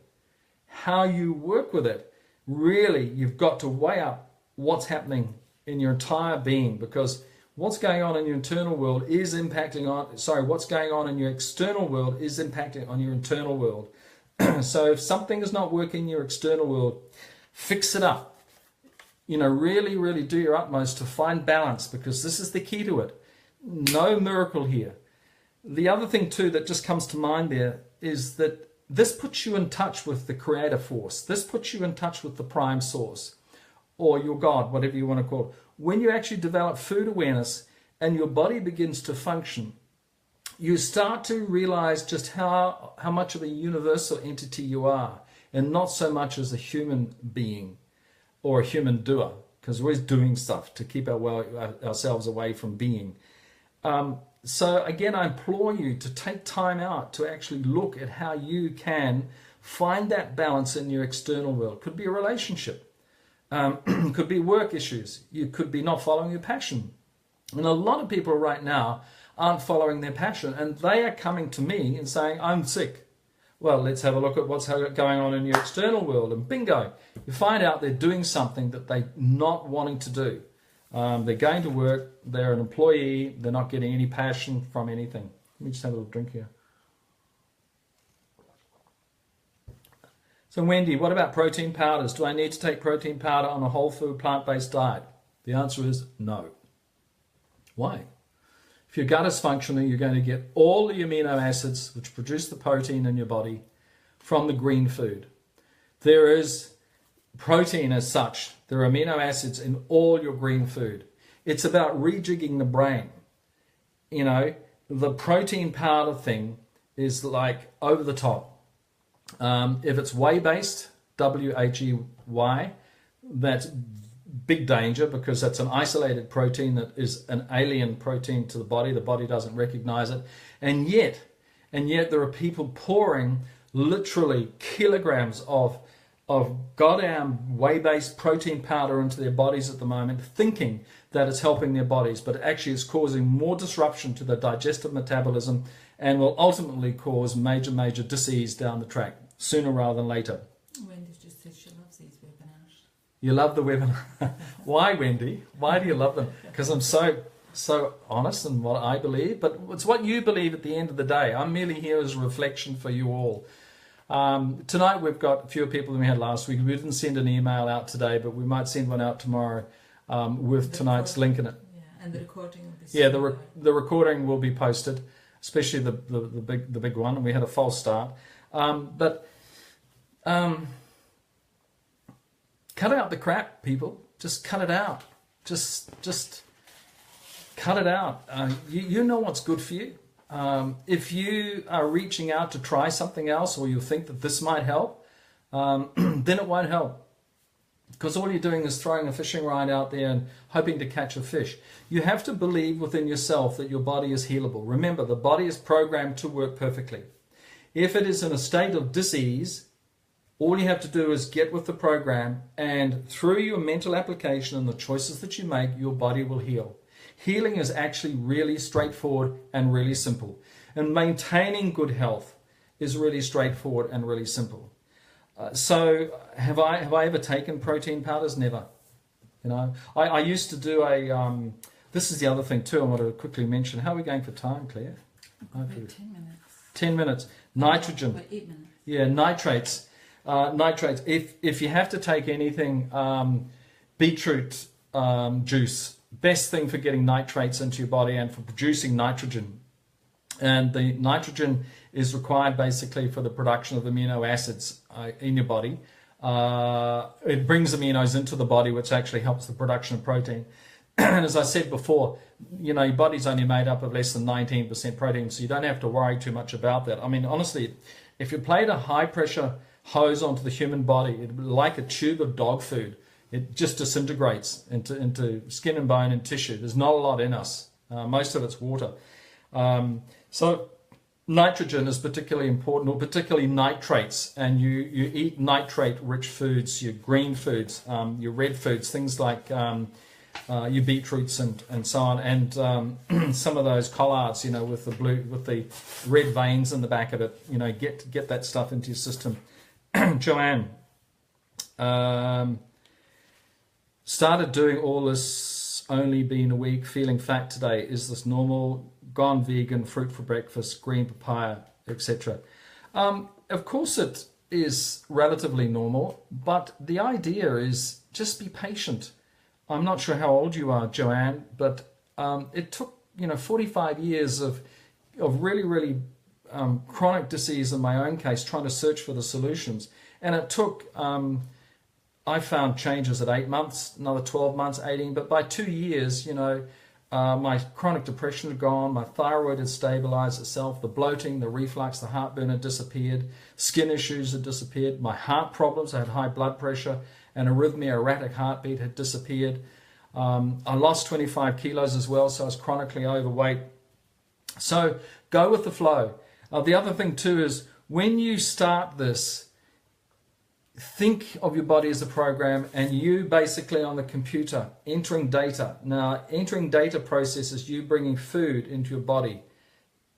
Speaker 1: How you work with it, really, you've got to weigh up what's happening in your entire being, because what's going on in your internal world is impacting on, what's going on in your external world is impacting on your internal world. So if something is not working in your external world, fix it up. You know, really, really do your utmost to find balance, because this is the key to it. No miracle here. The other thing too that just comes to mind there is that this puts you in touch with the creator force. This puts you in touch with the prime source, or your God, whatever you want to call it. When you actually develop food awareness and your body begins to function, you start to realize just how much of a universal entity you are, and not so much as a human being or a human doer, because we're always doing stuff to keep ourselves away from being. So again, I implore you to take time out to actually look at how you can find that balance in your external world. Could be a relationship, could be work issues, you could be not following your passion. And a lot of people right now aren't following their passion, and they are coming to me and saying, I'm sick. Well, let's have a look at what's going on in your external world, and bingo, you find out they're doing something that they're not wanting to do. They're going to work, they're an employee, they're not getting any passion from anything. Let me just have a little drink here. So Wendy, what about protein powders? Do I need to take protein powder on a whole food plant-based diet? The answer is no. Why? If your gut is functioning, you're going to get all the amino acids which produce the protein in your body from the green food. There is protein as such. There are amino acids in all your green food. It's about rejigging the brain. You know, the protein powder thing is like over the top. If it's whey-based, W-H-E-Y, that's big danger, because that's an isolated protein that is an alien protein to the body. The body doesn't recognize it. And yet there are people pouring literally kilograms of of goddamn whey-based protein powder into their bodies at the moment, thinking that it's helping their bodies, but actually it's causing more disruption to the digestive metabolism and will ultimately cause major, major disease down the track, sooner rather than later.
Speaker 2: Wendy just said she loves these webinars.
Speaker 1: You love the webinar. Why, Wendy? Why do you love them? Because I'm so honest in what I believe, but it's what you believe at the end of the day. I'm merely here as a reflection for you all. Tonight we've got fewer people than we had last week. We didn't send an email out today, but we might send one out tomorrow with tonight's link in it.
Speaker 2: Yeah, and the recording will be
Speaker 1: the recording will be posted, especially the big one. And we had a false start, but cut out the crap, people. Just cut it out. Just cut it out. You know what's good for you. If you are reaching out to try something else, or you think that this might help, then it won't help. Because all you're doing is throwing a fishing rod out there and hoping to catch a fish. You have to believe within yourself that your body is healable. Remember, the body is programmed to work perfectly. If it is in a state of disease, all you have to do is get with the program, and through your mental application and the choices that you make, your body will heal. Healing is actually really straightforward and really simple. And maintaining good health is really straightforward and really simple. So have I ever taken protein powders? Never. You know, I used to do a, this is the other thing too I want to quickly mention. How are we going for time, Claire?
Speaker 2: 10 minutes.
Speaker 1: 10 minutes. Nitrogen.
Speaker 2: 8 minutes.
Speaker 1: Yeah, nitrates. Nitrates. If you have to take anything, beetroot juice, best thing for getting nitrates into your body and for producing nitrogen. And the nitrogen is required basically for the production of amino acids in your body. It brings aminos into the body, which actually helps the production of protein. And as I said before, you know, your body's only made up of less than 19% protein, so you don't have to worry too much about that. I mean, honestly, if you played a high pressure hose onto the human body, it'd be like a tube of dog food. It just disintegrates into skin and bone and tissue. There's not a lot in us. Most of it's water. So nitrogen is particularly important, or particularly nitrates. And you eat nitrate-rich foods, your green foods, your red foods, things like your beetroots and so on, and some of those collards, you know, with the red veins in the back of it. You know, get that stuff into your system. Joanne. Started doing all this only been a week, feeling fat today. Is this normal? Gone vegan, fruit for breakfast, green papaya, etc. Of course it is relatively normal, but the idea is just be patient. I'm not sure how old you are, Joanne, but it took 45 years of really chronic disease in my own case, trying to search for the solutions. And it took I found changes at 8 months, another 12 months, 18, but by 2 years, my chronic depression had gone, my thyroid had stabilized itself, the bloating, the reflux, the heartburn had disappeared, skin issues had disappeared, my heart problems, I had high blood pressure, and arrhythmia, erratic heartbeat had disappeared. I lost 25 kilos as well, so I was chronically overweight. So go with the flow. The other thing too is when you start this, think of your body as a program, and you basically on the computer entering data. Now, entering data processes you bringing food into your body.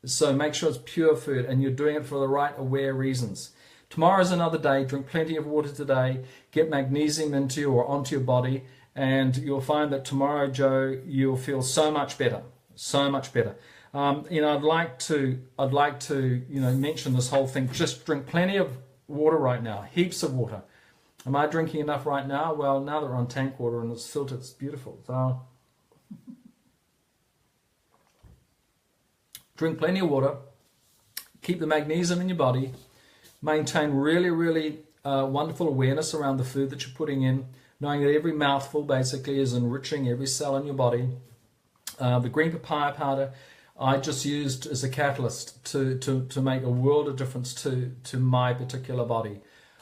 Speaker 1: So make sure it's pure food and you're doing it for the right aware reasons. Tomorrow's another day. Drink plenty of water today. Get magnesium into you or onto your body, and you'll find that tomorrow, Joe, you'll feel so much better. So much better. I'd like to mention this whole thing. Just drink plenty of water right now, heaps of water. Am I drinking enough right now? Well, now that we're on tank water and it's filtered, it's beautiful. So drink plenty of water, keep the magnesium in your body, maintain really wonderful awareness around the food that you're putting in, knowing that every mouthful basically is enriching every cell in your body. The green papaya powder I just used as a catalyst to make a world of difference to my particular body.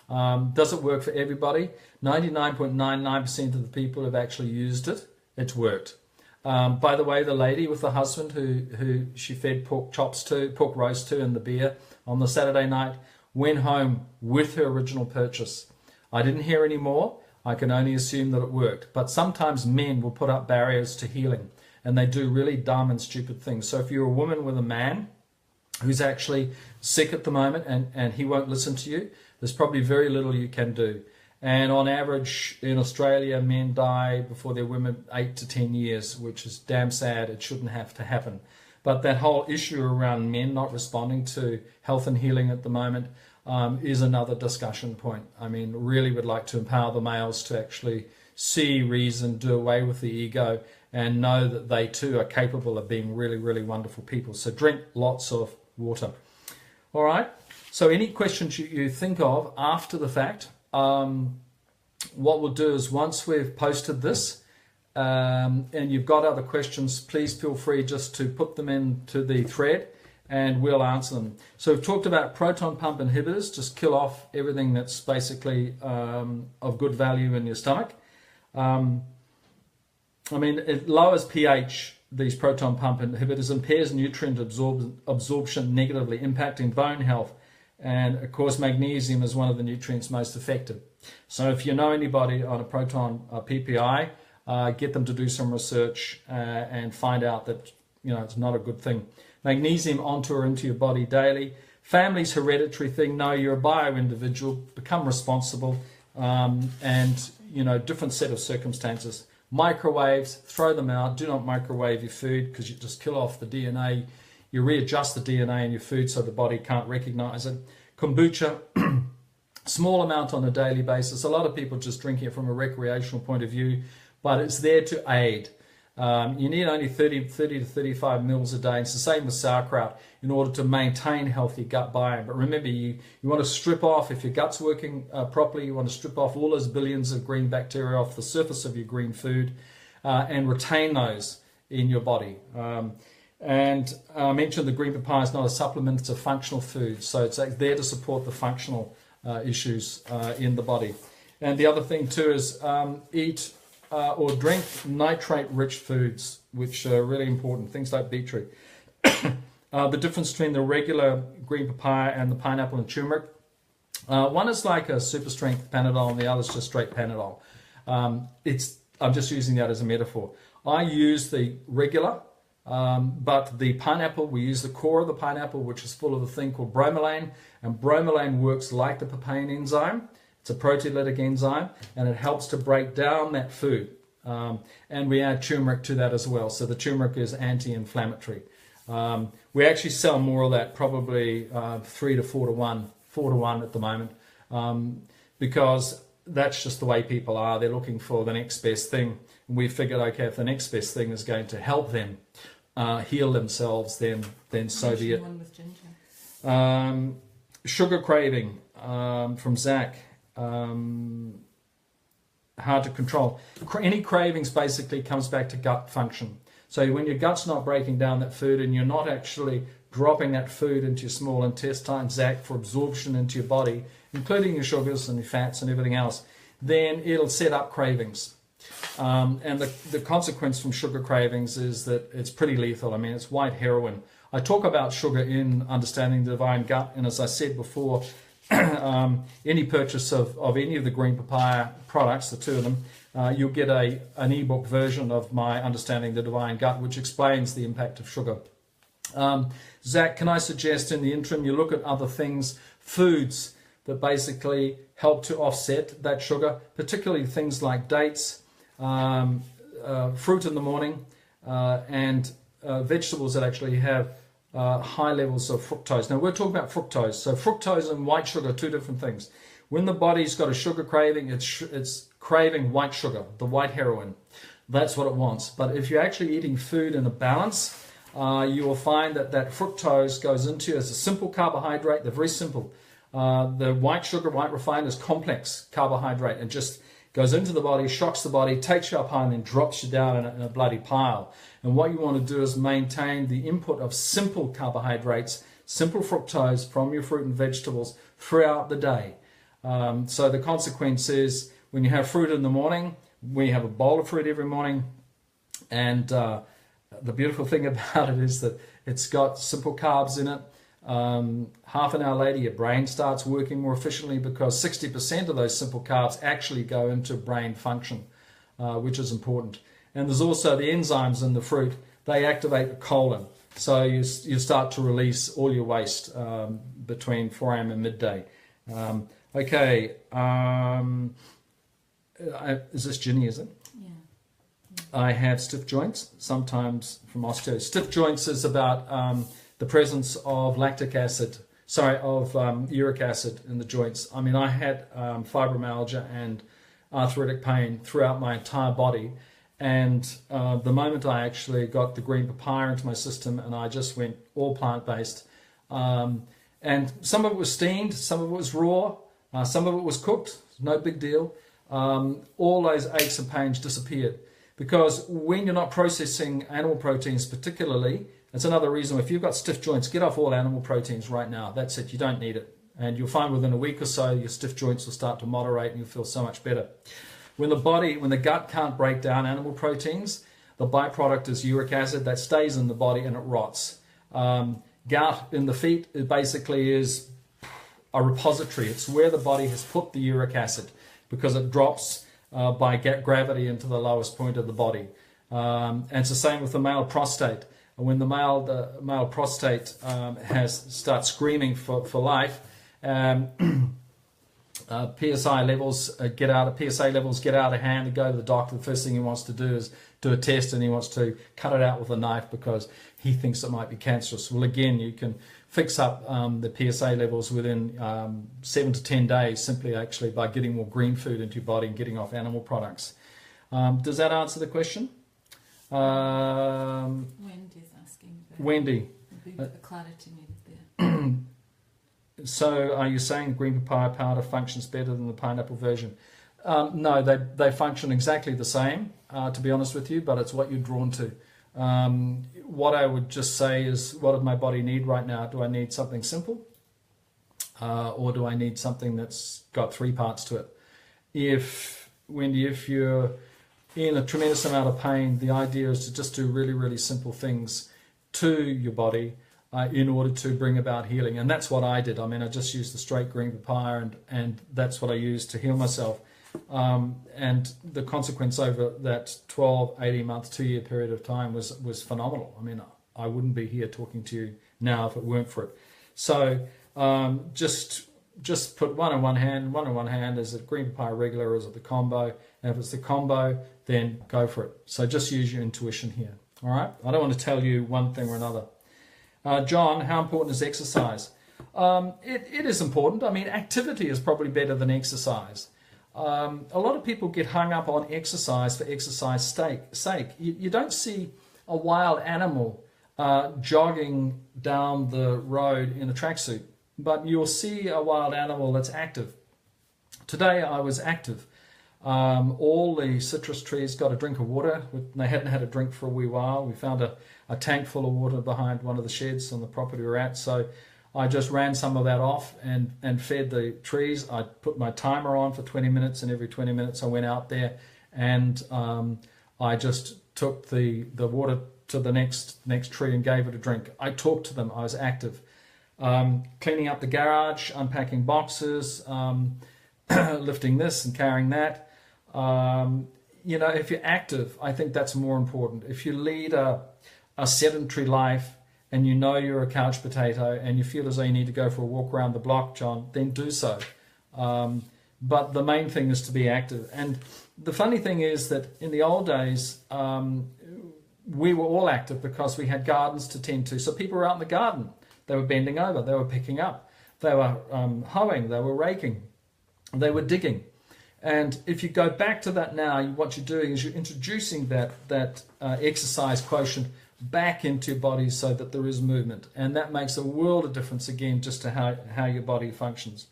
Speaker 1: Does it work for everybody? 99.99% of the people have actually used it. It's worked. By the way, the lady with the husband who she fed pork roast to and the beer on the Saturday night went home with her original purchase. I didn't hear any more. I can only assume that it worked. But sometimes men will put up barriers to healing, and they do really dumb and stupid things. So if you're a woman with a man who's actually sick at the moment and he won't listen to you, there's probably very little you can do. And on average in Australia, men die before their women 8 to 10 years, which is damn sad. It shouldn't have to happen. But that whole issue around men not responding to health and healing at the moment is another discussion point. I mean, really would like to empower the males to actually see, reason, do away with the ego, and know that they too are capable of being really, really wonderful people. So drink lots of water. All right. So any questions you think of after the fact, what we'll do is once we've posted this, and you've got other questions, please feel free just to put them into the thread and we'll answer them. So we've talked about proton pump inhibitors, just kill off everything that's basically of good value in your stomach. I mean, it lowers pH, these proton pump inhibitors, impairs nutrient absorption negatively, impacting bone health. And of course, magnesium is one of the nutrients most affected. So if you know anybody on a proton PPI, get them to do some research and find out that, you know, it's not a good thing. Magnesium onto or into your body daily. Family's hereditary thing. No, you're a bio-individual. Become responsible. And, you know, different set of circumstances. Microwaves, throw them out. Do not microwave your food because you just kill off the DNA. You readjust the DNA in your food so the body can't recognize it. Kombucha, small amount on a daily basis. A lot of people just drinking it from a recreational point of view, but it's there to aid. You need only 30 to 35 mils a day. It's the same with sauerkraut in order to maintain healthy gut biome. But remember, you want to strip off, if your gut's working properly, you want to strip off all those billions of green bacteria off the surface of your green food and retain those in your body. And I mentioned the green papaya is not a supplement, it's a functional food. So it's there to support the functional issues in the body. And the other thing too is eat or drink nitrate-rich foods, which are really important, things like beetroot. The difference between the regular green papaya and the pineapple and turmeric, one is like a super strength Panadol and the other is just straight Panadol. I'm just using that as a metaphor. I use the regular, but the pineapple, we use the core of the pineapple, which is full of a thing called bromelain, and bromelain works like the Papain enzyme. It's a proteolytic enzyme, and it helps to break down that food. And we add turmeric to that as well. So the turmeric is anti-inflammatory. We actually sell more of that, probably 3 to 4 to 1, 4 to 1 at the moment, because that's just the way people are. They're looking for the next best thing. And we figured, okay, if the next best thing is going to help them heal themselves, then so be it.
Speaker 2: One with ginger.
Speaker 1: Sugar craving from Zach. Hard to control. Any cravings basically comes back to gut function. So when your gut's not breaking down that food and you're not actually dropping that food into your small intestine, Zach, for absorption into your body, including your sugars and your fats and everything else, then it'll set up cravings. And the consequence from sugar cravings is that it's pretty lethal. I mean, it's white heroin. I talk about sugar in Understanding the Divine Gut, and as I said before, any purchase of any of the green papaya products, the two of them, you'll get an ebook version of my Understanding the Divine Gut, which explains the impact of sugar. Zach, can I suggest in the interim you look at other things, foods that basically help to offset that sugar, particularly things like dates, fruit in the morning, and vegetables that actually have high levels of fructose. Now we're talking about fructose. So fructose and white sugar are two different things. When the body's got a sugar craving, it's craving white sugar, the white heroin. That's what it wants. But if you're actually eating food in a balance, you will find that fructose goes into as a simple carbohydrate. They're very simple. The white sugar, white refined, is complex carbohydrate and just goes into the body, shocks the body, takes you up high, and then drops you down in a bloody pile. And what you want to do is maintain the input of simple carbohydrates, simple fructose from your fruit and vegetables throughout the day. So the consequence is when you have fruit in the morning, we have a bowl of fruit every morning, and the beautiful thing about it is that it's got simple carbs in it. Half an hour later, your brain starts working more efficiently because 60% of those simple carbs actually go into brain function, which is important. And there's also the enzymes in the fruit. They activate the colon. So you start to release all your waste between 4 a.m. and midday. Is this Ginny, is it?
Speaker 2: Yeah.
Speaker 1: I have stiff joints, sometimes from osteo. Stiff joints is about the presence of uric acid in the joints. I mean, I had fibromyalgia and arthritic pain throughout my entire body. And the moment I actually got the green papaya into my system and I just went all plant-based, and some of it was steamed, some of it was raw, some of it was cooked, no big deal. All those aches and pains disappeared. Because when you're not processing animal proteins particularly, it's another reason if you've got stiff joints, get off all animal proteins right now. That's it, you don't need it. And you'll find within a week or so, your stiff joints will start to moderate and you'll feel so much better. When the gut can't break down animal proteins, the byproduct is uric acid that stays in the body and it rots. Gout in the feet, it basically is a repository. It's where the body has put the uric acid because it drops by gravity into the lowest point of the body. And it's the same with the male prostate. When the male prostate starts screaming for life, PSA levels get out of hand. And go to the doctor. The first thing he wants to do is do a test, and he wants to cut it out with a knife because he thinks it might be cancerous. Well, again, you can fix up the PSA levels within 7 to 10 days simply actually by getting more green food into your body and getting off animal products. Does that answer the question?
Speaker 2: Wendy's asking.
Speaker 1: Wendy.
Speaker 2: A bit of clarity needed there.
Speaker 1: So are you saying green papaya powder functions better than the pineapple version? No, they function exactly the same, to be honest with you, but it's what you're drawn to. What I would just say is, what does my body need right now? Do I need something simple? Or do I need something that's got 3 parts to it? If you're in a tremendous amount of pain, the idea is to just do really, really simple things to your body in order to bring about healing. And that's what I did. I mean, I just used the straight green papaya and that's what I used to heal myself. And the consequence over that 12, 18 month, 2-year period of time was phenomenal. I mean, I wouldn't be here talking to you now if it weren't for it. So just put one in one hand. Is it green papaya regular or is it the combo? And if it's the combo, then go for it. So just use your intuition here. All right? I don't want to tell you one thing or another. John, how important is exercise? It is important. I mean, activity is probably better than exercise. A lot of people get hung up on exercise for exercise sake. You don't see a wild animal jogging down the road in a tracksuit, but you'll see a wild animal that's active. Today I was active. All the citrus trees got a drink of water. They hadn't had a drink for a wee while. We found a tank full of water behind one of the sheds on the property we're at, so I just ran some of that off and fed the trees. I put my timer on for 20 minutes, and every 20 minutes I went out there and I just took the water to the next tree and gave it a drink. I talked to them. I was active. Cleaning up the garage, unpacking boxes, lifting this and carrying that. If you're active, I think that's more important. If you lead a sedentary life and you know you're a couch potato and you feel as though you need to go for a walk around the block, John, then do so. But the main thing is to be active. And the funny thing is that in the old days, we were all active because we had gardens to tend to. So people were out in the garden. They were bending over. They were picking up. They were hoeing. They were raking. They were digging. And if you go back to that now, what you're doing is you're introducing that exercise quotient back into your body so that there is movement. And that makes a world of difference, again, just to how your body functions.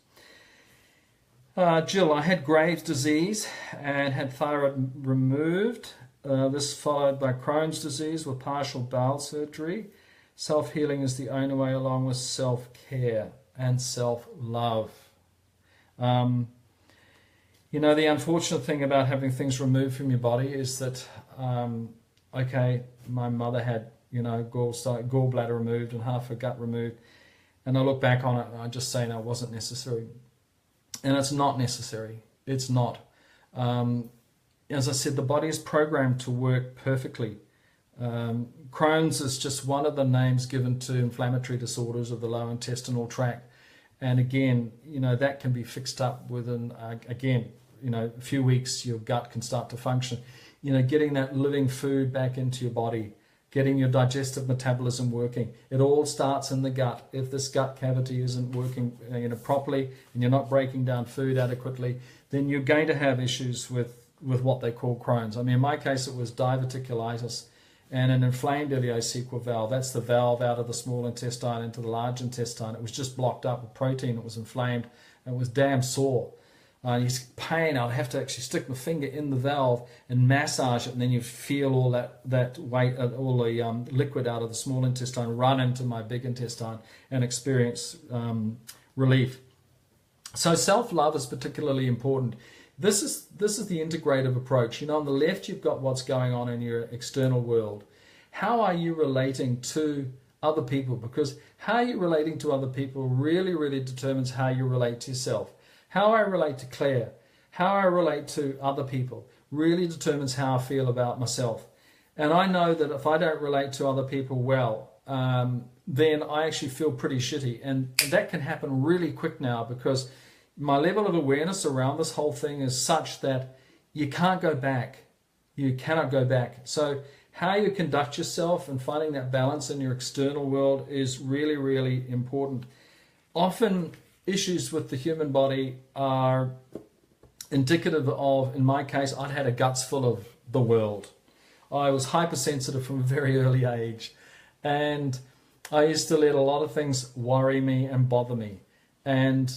Speaker 1: Jill, I had Graves' disease and had thyroid removed. This followed by Crohn's disease with partial bowel surgery. Self-healing is the only way, along with self-care and self-love. The unfortunate thing about having things removed from your body is that, my mother had, gallbladder removed and half her gut removed. And I look back on it and I just say, no, it wasn't necessary. And it's not necessary. It's not. As I said, the body is programmed to work perfectly. Crohn's is just one of the names given to inflammatory disorders of the lower intestinal tract. And again, that can be fixed up within, a few weeks. Your gut can start to function. Getting that living food back into your body, getting your digestive metabolism working. It all starts in the gut. If this gut cavity isn't working properly and you're not breaking down food adequately, then you're going to have issues with what they call Crohn's. I mean, in my case, it was diverticulitis and an inflamed ileocecal valve. That's the valve out of the small intestine into the large intestine. It was just blocked up with protein. It was inflamed and it was damn sore. Pain. I'd have to actually stick my finger in the valve and massage it, and then you feel all that weight, all the liquid out of the small intestine run into my big intestine and experience relief. So self-love is particularly important. This is the integrative approach. On the left you've got what's going on in your external world. How are you relating to other people? Because how you relating to other people really, really determines how you relate to yourself. How I relate to Claire, how I relate to other people really determines how I feel about myself. And I know that if I don't relate to other people well, then I actually feel pretty shitty. And that can happen really quick now, because my level of awareness around this whole thing is such that you can't go back. You cannot go back. So how you conduct yourself and finding that balance in your external world is really, really important. Often issues with the human body are indicative of, in my case, I'd had a guts full of the world. I was hypersensitive from a very early age, and I used to let a lot of things worry me and bother me. And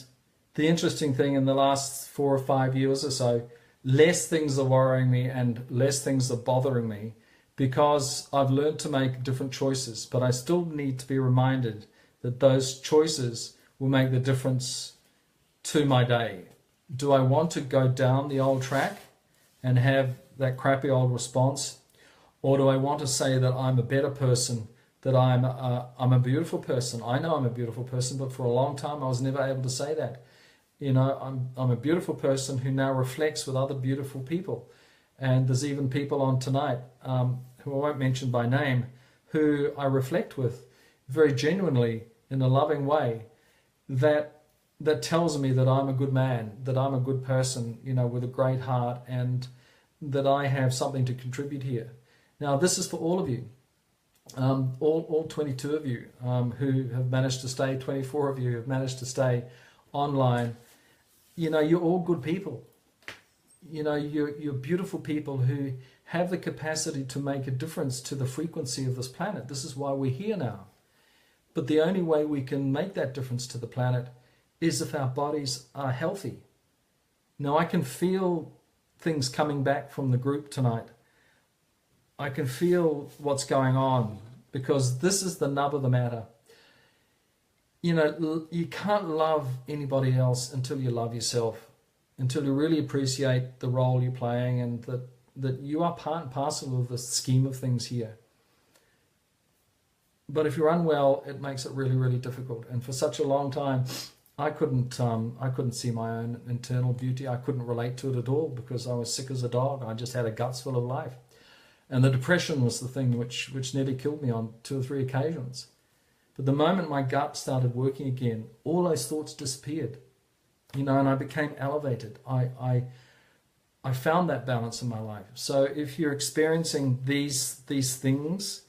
Speaker 1: the interesting thing, in the last 4 or 5 years or so, less things are worrying me and less things are bothering me, because I've learned to make different choices. But I still need to be reminded that those choices will make the difference to my day. Do I want to go down the old track and have that crappy old response? Or do I want to say that I'm a better person, that I'm a beautiful person? I know I'm a beautiful person, but for a long time I was never able to say that. I'm a beautiful person who now reflects with other beautiful people. And there's even people on tonight, who I won't mention by name, who I reflect with very genuinely in a loving way, that tells me that I'm a good man, that I'm a good person, with a great heart, and that I have something to contribute here. Now, this is for all of you, all 22 of you who have managed to stay, 24 of you who have managed to stay online. You're all good people. You're beautiful people who have the capacity to make a difference to the frequency of this planet. This is why we're here now. But the only way we can make that difference to the planet is if our bodies are healthy. Now, I can feel things coming back from the group tonight. I can feel what's going on, because this is the nub of the matter. You can't love anybody else until you love yourself, until you really appreciate the role you're playing, and that you are part and parcel of the scheme of things here. But if you're unwell, it makes it really, really difficult. And for such a long time, I couldn't see my own internal beauty. I couldn't relate to it at all, because I was sick as a dog. I just had a guts full of life. And the depression was the thing which nearly killed me on 2 or 3 occasions. But the moment my gut started working again, all those thoughts disappeared. And I became elevated. I found that balance in my life. So if you're experiencing these things,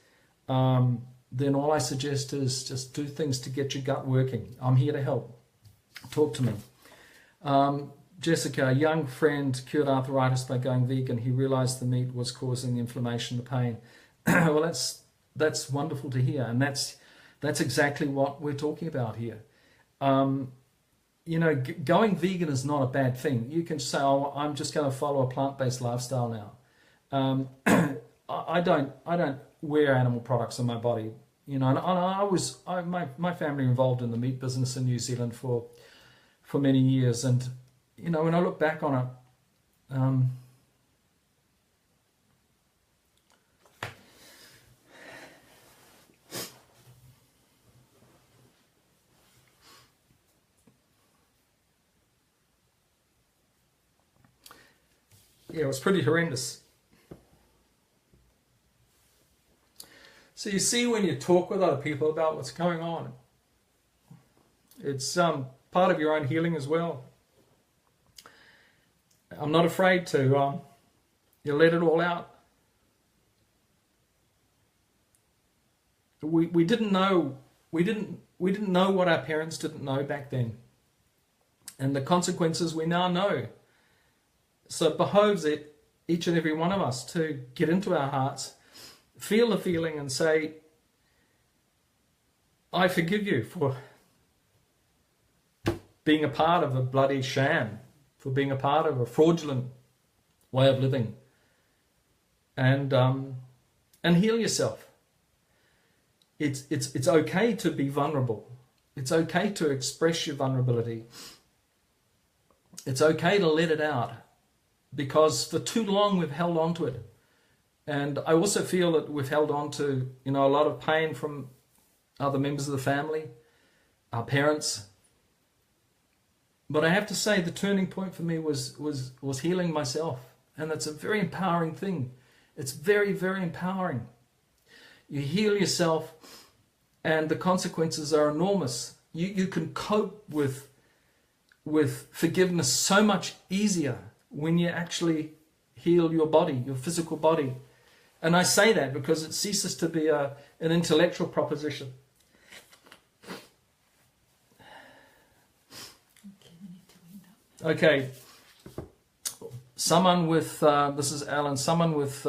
Speaker 1: then all I suggest is just do things to get your gut working. I'm here to help. Talk to me. Jessica, a young friend cured arthritis by going vegan. He realized the meat was causing the inflammation, the pain. Well, that's wonderful to hear, and that's exactly what we're talking about here. Going vegan is not a bad thing. You can say, "Oh, I'm just going to follow a plant-based lifestyle now." I don't wear animal products on my body, and my family involved in the meat business in New Zealand for many years, and when I look back on it, Yeah, it was pretty horrendous. So you see, when you talk with other people about what's going on, it's part of your own healing as well. I'm not afraid to you let it all out. We didn't know what our parents didn't know back then, and the consequences we now know. So it behoves each and every one of us to get into our hearts, feel the feeling, and say, I forgive you for being a part of a bloody sham, for being a part of a fraudulent way of living, and heal yourself. It's okay to be vulnerable. It's okay to express your vulnerability. It's okay to let it out, because for too long we've held on to it. And I also feel that we've held on to, a lot of pain from other members of the family, our parents. But I have to say, the turning point for me was healing myself. And that's a very empowering thing. It's very, very empowering. You heal yourself, and the consequences are enormous. You can cope with forgiveness so much easier when you actually heal your body, your physical body. And I say that because it ceases to be an intellectual proposition. Okay. Someone with this is Alan. Someone with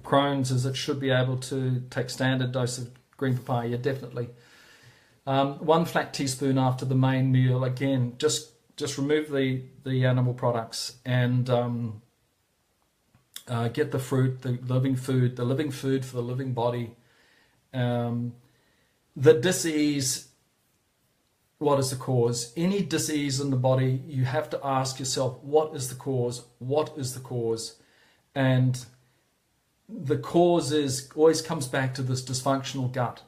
Speaker 1: Crohn's should be able to take standard dose of green papaya. Yeah, definitely. 1 flat teaspoon after the main meal. Again, just remove the animal products and get the fruit, the living food for the living body. The dis-ease. What is the cause? Any dis-ease in the body, you have to ask yourself, what is the cause? What is the cause? And the cause always comes back to this dysfunctional gut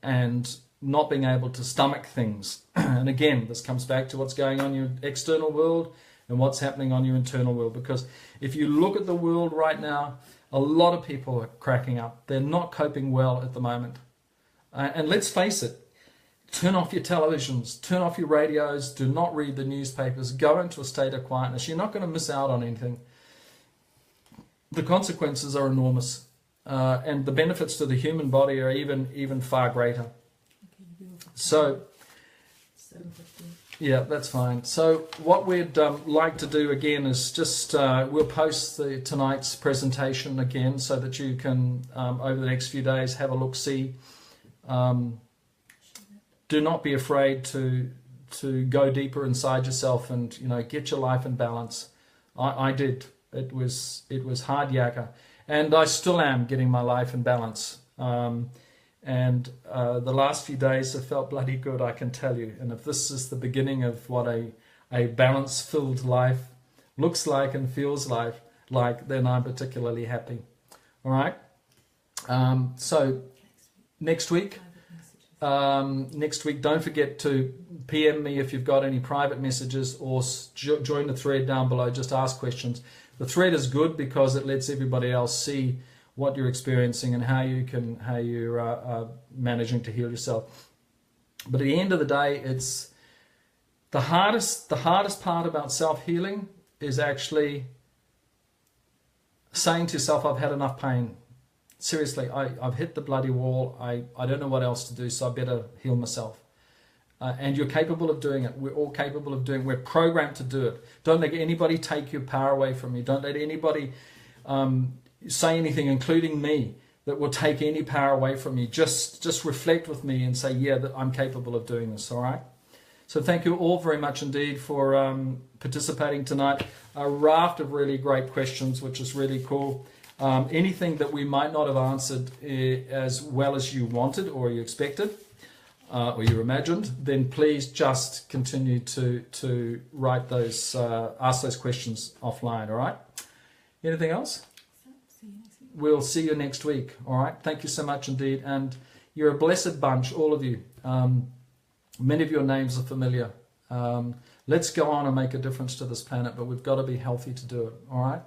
Speaker 1: and not being able to stomach things. And again, this comes back to what's going on in your external world and what's happening on your internal world. Because if you look at the world right now, a lot of people are cracking up. They're not coping well at the moment. And let's face it, turn off your televisions, turn off your radios, do not read the newspapers, go into a state of quietness. You're not going to miss out on anything. The consequences are enormous, and the benefits to the human body are even far greater. So, yeah, that's fine. So what we'd like to do again is just, we'll post tonight's presentation again so that you can, over the next few days, have a look-see. Do not be afraid to go deeper inside yourself and get your life in balance. I did. It was hard yakka, and I still am getting my life in balance. And the last few days have felt bloody good, I can tell you. And if this is the beginning of what a balance-filled life looks like and feels like, then I'm particularly happy. All right. So next week. Don't forget to PM me if you've got any private messages, or join the thread down below. Just ask questions. The thread is good because it lets everybody else see what you're experiencing and how you're managing to heal yourself. But at the end of the day, it's the hardest part about self-healing is actually saying to yourself, I've had enough pain. Seriously, I've hit the bloody wall. I don't know what else to do, so I better heal myself. And you're capable of doing it. We're all capable of doing it. We're programmed to do it. Don't let anybody take your power away from you. Don't let anybody say anything, including me, that will take any power away from you. Just reflect with me and say, yeah, that I'm capable of doing this, all right? So thank you all very much indeed for participating tonight. A raft of really great questions, which is really cool. Anything that we might not have answered as well as you wanted or you expected or you imagined, then please just continue to write those, ask those questions offline, all right? Anything else? We'll see you next week, all right? Thank you so much indeed. And you're a blessed bunch, all of you. Many of your names are familiar, Let's go on and make a difference to this planet, but we've got to be healthy to do it. All right.